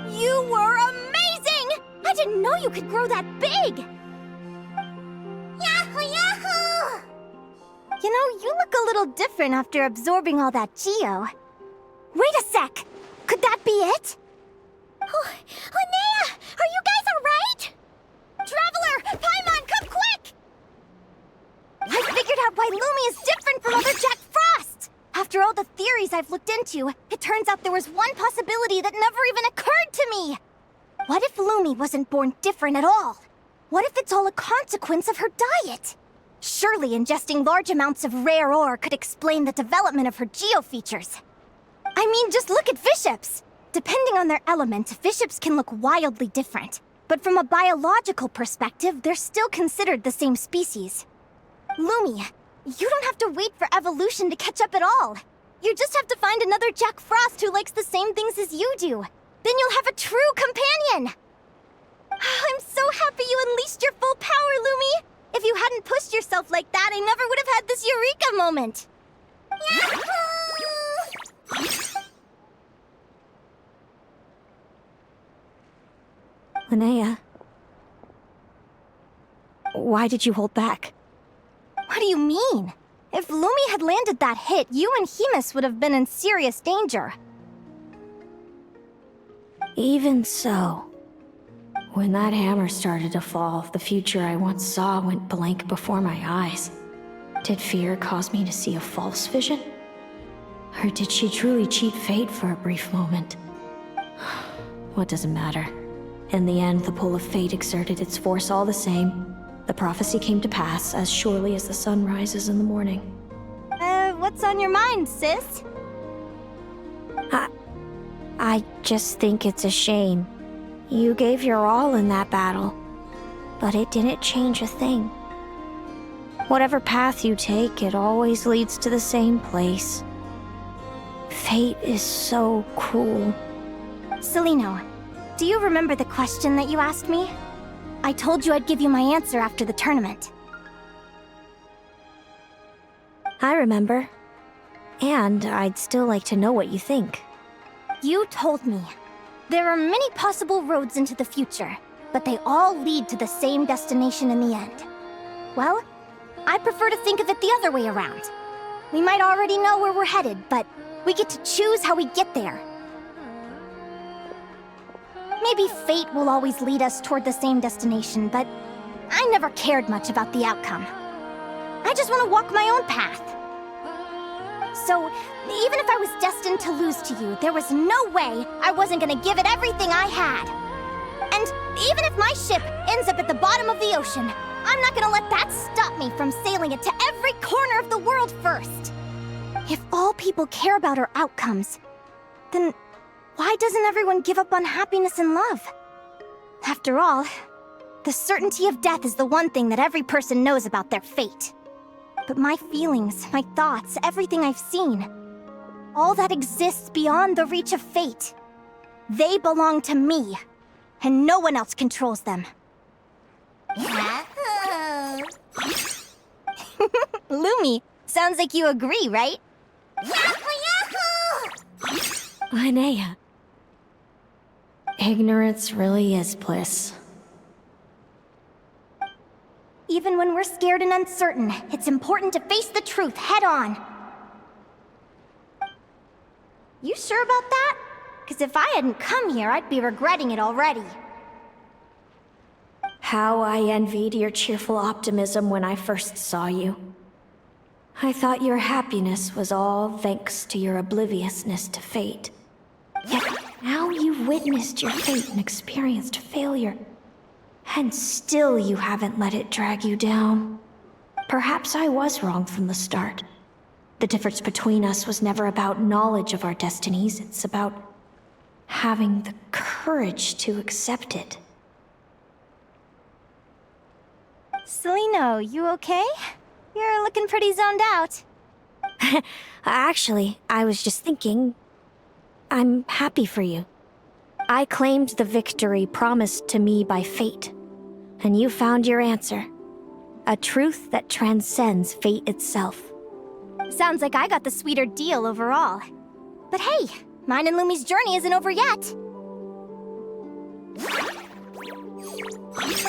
You were amazing! I didn't know you could grow that big! Yahoo, yahoo! You know, you look a little different after absorbing all that Geo. Wait a sec! Could that be it? Oh, Linnea! Are you guys alright? Traveler! Paimon, come quick! I figured out why Lumi is different from other Jack Frost! After all the theories I've looked into, it turns out there was one possibility that never even occurred to me! What if Lumi wasn't born different at all? What if it's all a consequence of her diet? Surely ingesting large amounts of rare ore could explain the development of her geofeatures. I mean, just look at fiships! Depending on their element, fiships can look wildly different. But from a biological perspective, they're still considered the same species. Lumi, you don't have to wait for evolution to catch up at all. You just have to find another Jack Frost who likes the same things as you do. Then you'll have a true companion! I'm so happy you unleashed your full power, Lumi! If you hadn't pushed yourself like that, I never would have had this Eureka moment! Linnea, why did you hold back? What do you mean? If Lumi had landed that hit, you and Hemus would have been in serious danger. Even so, when that hammer started to fall, the future I once saw went blank before my eyes. Did fear cause me to see a false vision? Or did she truly cheat fate for a brief moment? What does it matter? In the end, the pull of fate exerted its force all the same. The prophecy came to pass as surely as the sun rises in the morning. What's on your mind, sis? I just think it's a shame. You gave your all in that battle, but it didn't change a thing. Whatever path you take, it always leads to the same place. Fate is so cruel. Celino, do you remember the question that you asked me? I told you I'd give you my answer after the tournament. I remember. And I'd still like to know what you think. You told me. There are many possible roads into the future, but they all lead to the same destination in the end. Well, I prefer to think of it the other way around. We might already know where we're headed, but we get to choose how we get there. Maybe fate will always lead us toward the same destination, but I never cared much about the outcome. I just want to walk my own path. So, even if I was destined to lose to you, there was no way I wasn't gonna give it everything I had. And even if my ship ends up at the bottom of the ocean, I'm not gonna let that stop me from sailing it to every corner of the world first. If all people care about are outcomes, then why doesn't everyone give up on happiness and love? After all, The certainty of death is the one thing that every person knows about their fate. But my feelings, my thoughts, everything I've seen, all that exists beyond the reach of fate, they belong to me, and no one else controls them. Lumi, sounds like you agree, right? Linnea. Ignorance really is bliss. Even when we're scared and uncertain, it's important to face the truth head on. You sure about that? Because if I hadn't come here, I'd be regretting it already. How I envied your cheerful optimism when I first saw you. I thought your happiness was all thanks to your obliviousness to fate. Yet now you've witnessed your fate and experienced failure. And still you haven't let it drag you down. Perhaps I was wrong from the start. The difference between us was never about knowledge of our destinies, it's about having the courage to accept it. Celino, you okay? You're looking pretty zoned out. Actually, I was just thinking, I'm happy for you. I claimed the victory promised to me by fate, and you found your answer. A truth that transcends fate itself. Sounds like I got the sweeter deal overall. But hey, mine and Lumi's journey isn't over yet.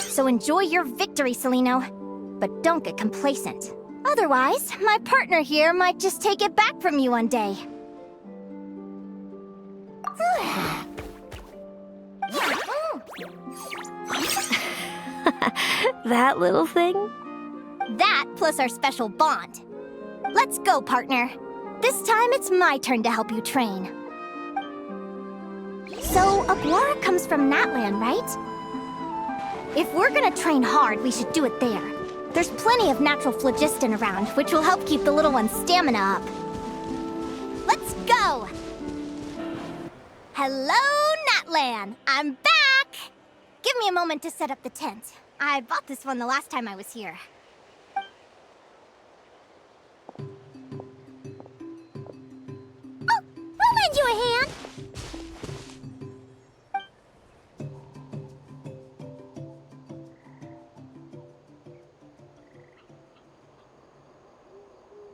So enjoy your victory, Celino. But don't get complacent. Otherwise, my partner here might just take it back from you one day. That little thing? That plus our special bond. Let's go, partner. This time it's my turn to help you train. So, Aguara comes from Natlan, right? If we're gonna train hard, we should do it there. There's plenty of natural phlogiston around, which will help keep the little one's stamina up. Let's go! Hello, Natlan! I'm back! Give me a moment to set up the tent. I bought this one the last time I was here. Oh, I'll lend you a hand!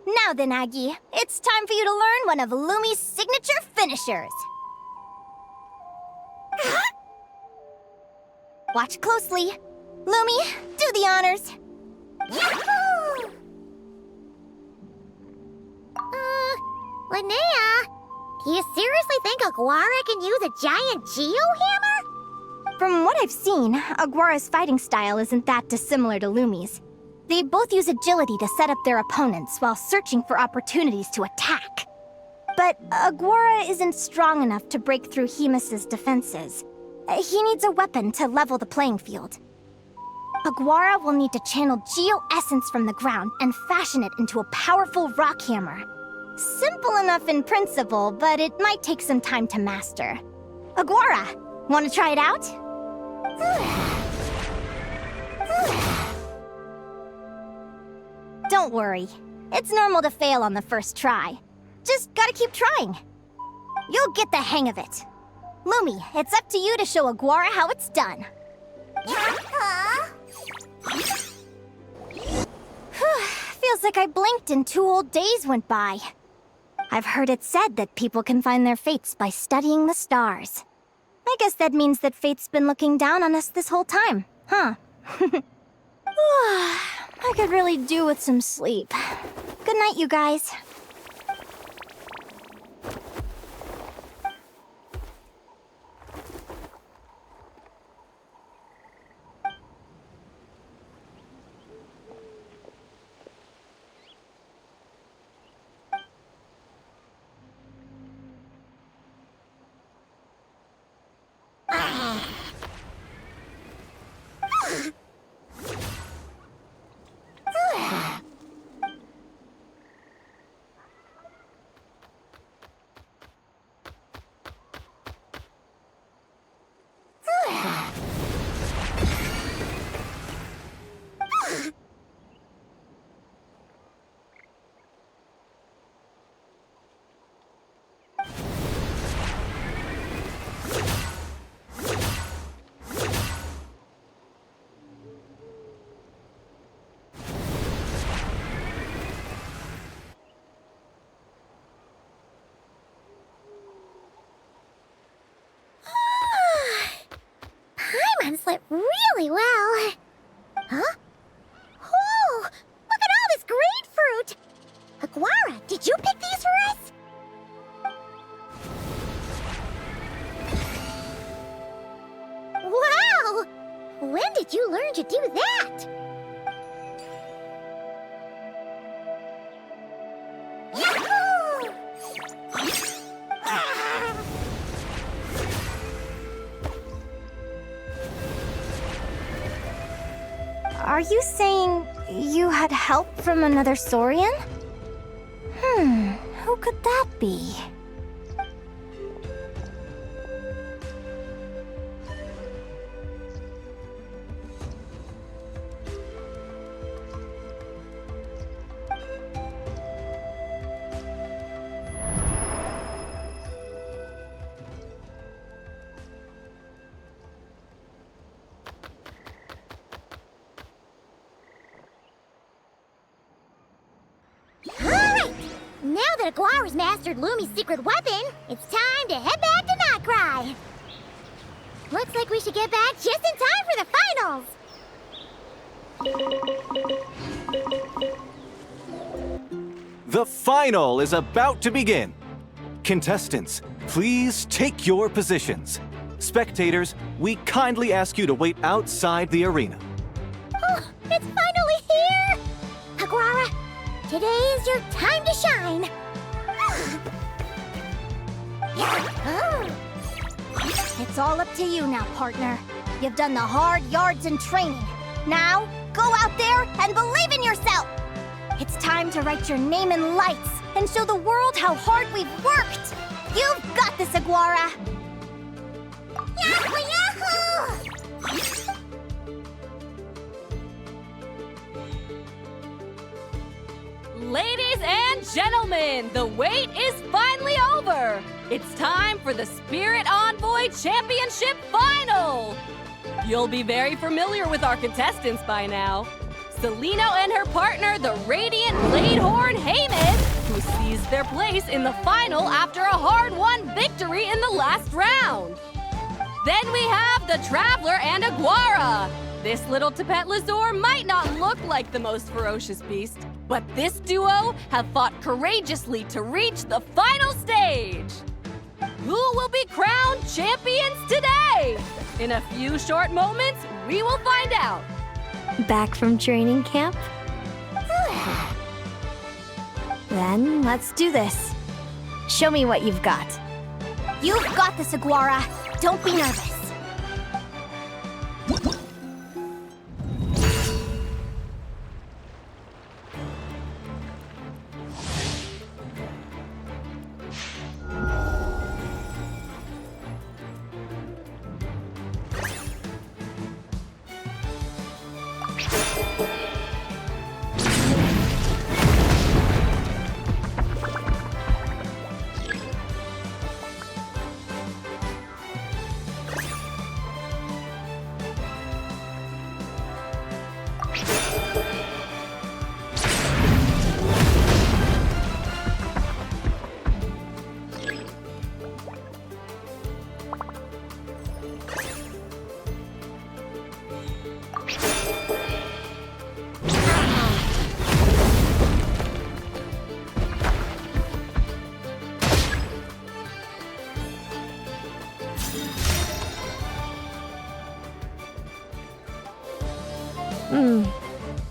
Now then, Aggie, it's time for you to learn one of Lumi's signature finishers. Watch closely. Lumi, do the honors. Yahoo! Linnea, do you seriously think Aguara can use a giant geohammer? From what I've seen, Aguara's fighting style isn't that dissimilar to Lumi's. They both use agility to set up their opponents while searching for opportunities to attack. But Aguara isn't strong enough to break through Hemus's defenses. He needs a weapon to level the playing field. Aguara will need to channel geo-essence from the ground and fashion it into a powerful rock hammer. Simple enough in principle, but it might take some time to master. Aguara, want to try it out? Don't worry. It's normal to fail on the first try. Just gotta keep trying. You'll get the hang of it. Lumi, it's up to you to show Aguara how it's done. Feels like I blinked and 2 whole days went by. I've heard it said that people can find their fates by studying the stars. I guess that means that fate's been looking down on us this whole time, huh? I could really do with some sleep. Good night, you guys. bracelet really well. Huh? Whoa! Look at all this grapefruit! Aguara, did you pick these for us? Wow! When did you learn to do that? Yahoo! Are you saying you had help from another Saurian? Who could that be? Alright! Now that Aguara's mastered Lumi's secret weapon, it's time to head back to Notcry. Looks like we should get back just in time for the finals! The final is about to begin. Contestants, please take your positions. Spectators, we kindly ask you to wait outside the arena. Oh, it's finally here! Aguara, today is your time to shine! It's all up to you now, partner. You've done the hard yards in training. Now, go out there and believe in yourself! It's time to write your name in lights and show the world how hard we've worked! You've got this, Aguara! Yahoo! Yahoo! Ladies and gentlemen, the wait is finally over! It's time for the Spirit Envoy Championship Final! You'll be very familiar with our contestants by now. Celino and her partner, the Radiant Bladehorn Heyman, who seized their place in the final after a hard-won victory in the last round. Then we have the Traveler and Aguara. This little Tapet Lazur might not look like the most ferocious beast, but this duo have fought courageously to reach the final stage. Who will be crowned champions today? In a few short moments, we will find out. Back from training camp? Then let's do this. Show me what you've got. You've got this, Aguara. Don't be nervous.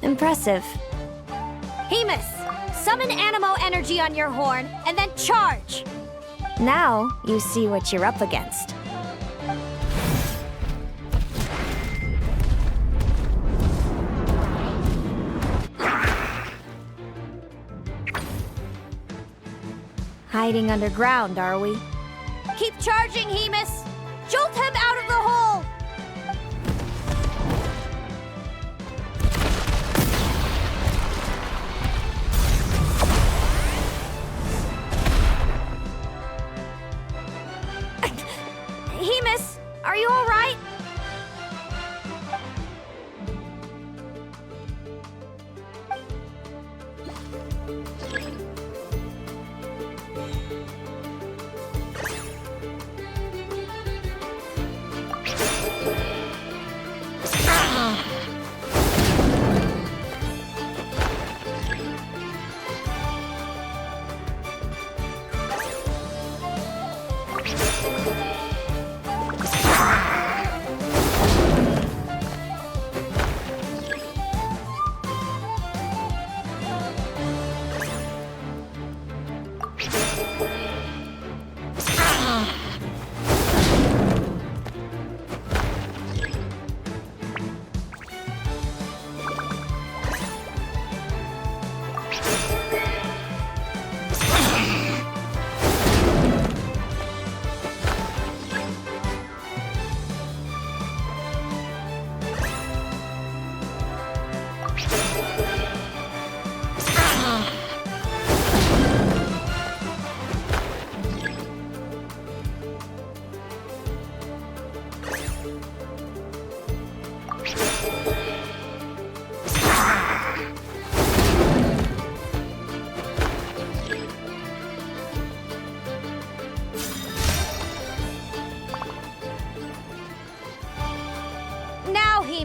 Impressive. Hemus, summon Animo energy on your horn, and then charge! Now, you see what you're up against. Hiding underground, are we? Keep charging, Hemus! Jolt him out of the hole! Hemus, are you all right?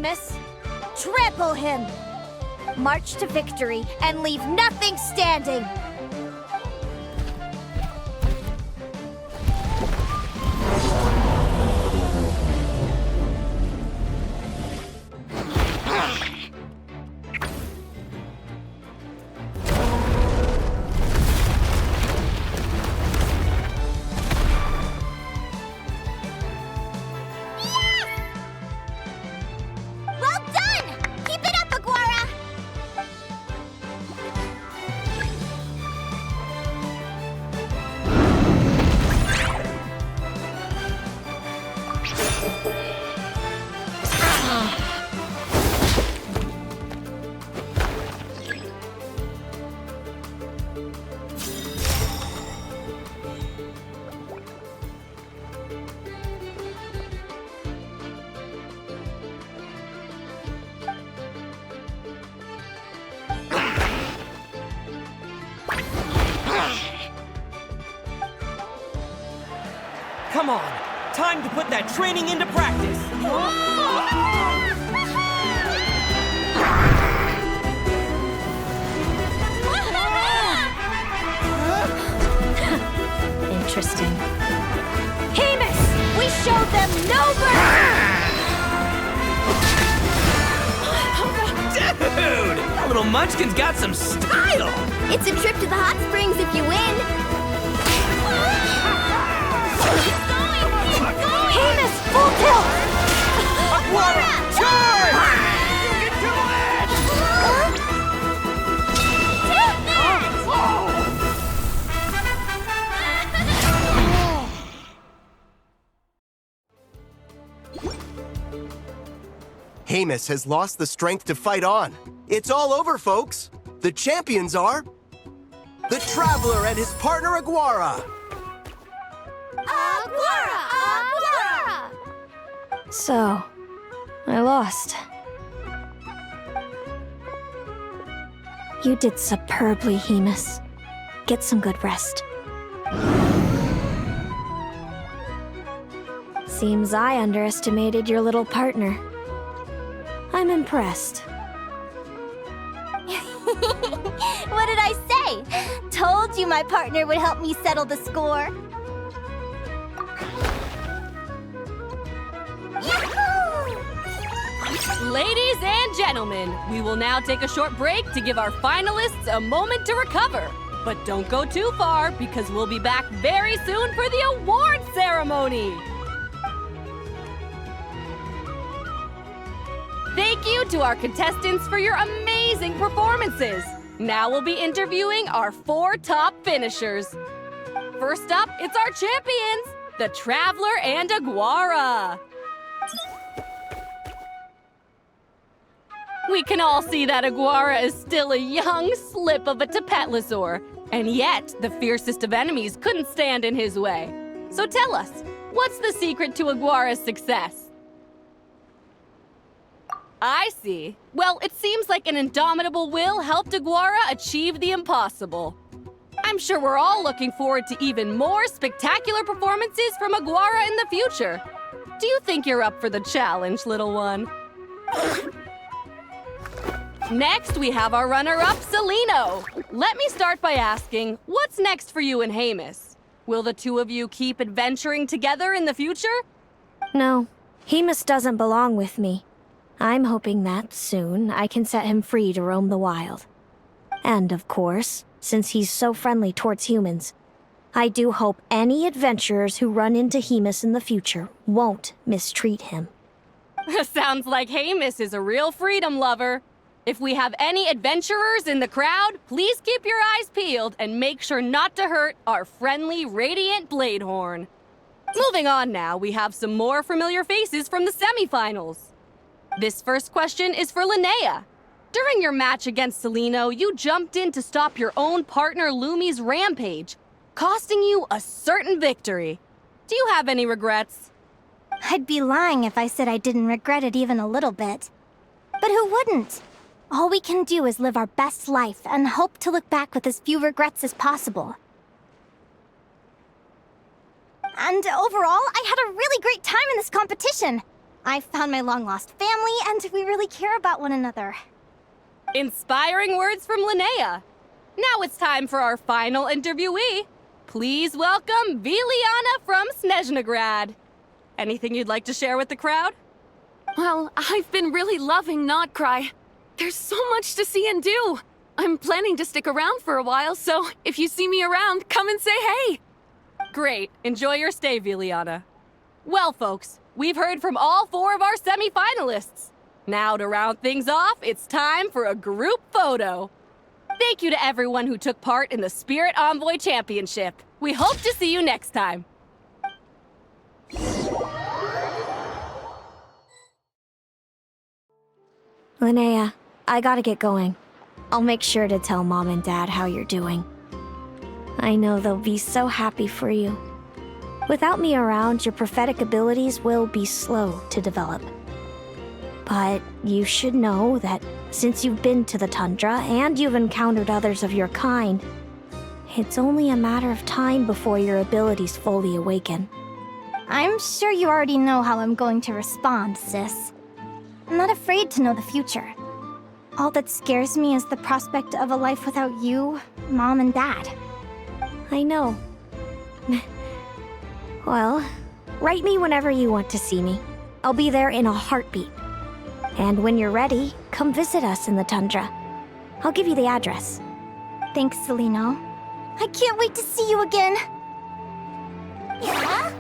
Hamus! Trample him! March to victory and leave nothing standing! Come on! Time to put that training into practice! Interesting. Hamus! We showed them no mercy! Dude! That little munchkin's got some style! It's a trip to the hot springs if you win. Hamus, full tilt! Aquara, charge! You can do Hamus has lost the strength to fight on. It's all over, folks. The champions are... the Traveler and his partner Aguara. Aguara! So, I lost. You did superbly, Hamus. Get some good rest. Seems I underestimated your little partner. I'm impressed. What did I say? Told you my partner would help me settle the score. Ladies and gentlemen, we will now take a short break to give our finalists a moment to recover. But don't go too far, because we'll be back very soon for the award ceremony. Thank you to our contestants for your amazing performances. Now we'll be interviewing our 4 top finishers. First up, it's our champions, the Traveler and Aguara. We can all see that Aguara is still a young slip of a Tapetlosaur, and yet the fiercest of enemies couldn't stand in his way. So tell us, what's the secret to Aguara's success? I see. Well, it seems like an indomitable will helped Aguara achieve the impossible. I'm sure we're all looking forward to even more spectacular performances from Aguara in the future. Do you think you're up for the challenge, little one? Next, we have our runner-up, Celino. Let me start by asking, what's next for you and Hamus? Will the two of you keep adventuring together in the future? No, Hamus doesn't belong with me. I'm hoping that, soon, I can set him free to roam the wild. And, of course, since he's so friendly towards humans, I do hope any adventurers who run into Hamus in the future won't mistreat him. Sounds like Hamus is a real freedom lover. If we have any adventurers in the crowd, please keep your eyes peeled and make sure not to hurt our friendly, radiant Bladehorn. Moving on now, we have some more familiar faces from the semifinals. This first question is for Linnea. During your match against Celino, you jumped in to stop your own partner Lumi's rampage, costing you a certain victory. Do you have any regrets? I'd be lying if I said I didn't regret it even a little bit. But who wouldn't? All we can do is live our best life and hope to look back with as few regrets as possible. And overall, I had a really great time in this competition. I found my long-lost family, and we really care about one another. Inspiring words from Linnea. Now it's time for our final interviewee. Please welcome Viliana from Snezhnegrad. Anything you'd like to share with the crowd? Well, I've been really loving Not Cry. There's so much to see and do. I'm planning to stick around for a while, so if you see me around, come and say hey. Great. Enjoy your stay, Viliana. Well, folks, we've heard from all 4 of our semi-finalists. Now, to round things off, it's time for a group photo. Thank you to everyone who took part in the Spirit Envoy Championship. We hope to see you next time. Linnea, I gotta get going. I'll make sure to tell Mom and Dad how you're doing. I know they'll be so happy for you. Without me around, your prophetic abilities will be slow to develop. But you should know that since you've been to the tundra and you've encountered others of your kind, it's only a matter of time before your abilities fully awaken. I'm sure you already know how I'm going to respond, sis. I'm not afraid to know the future. All that scares me is the prospect of a life without you, Mom, and Dad. I know. Well, write me whenever you want to see me. I'll be there in a heartbeat. And when you're ready, come visit us in the tundra. I'll give you the address. Thanks, Celino. I can't wait to see you again. Yeah?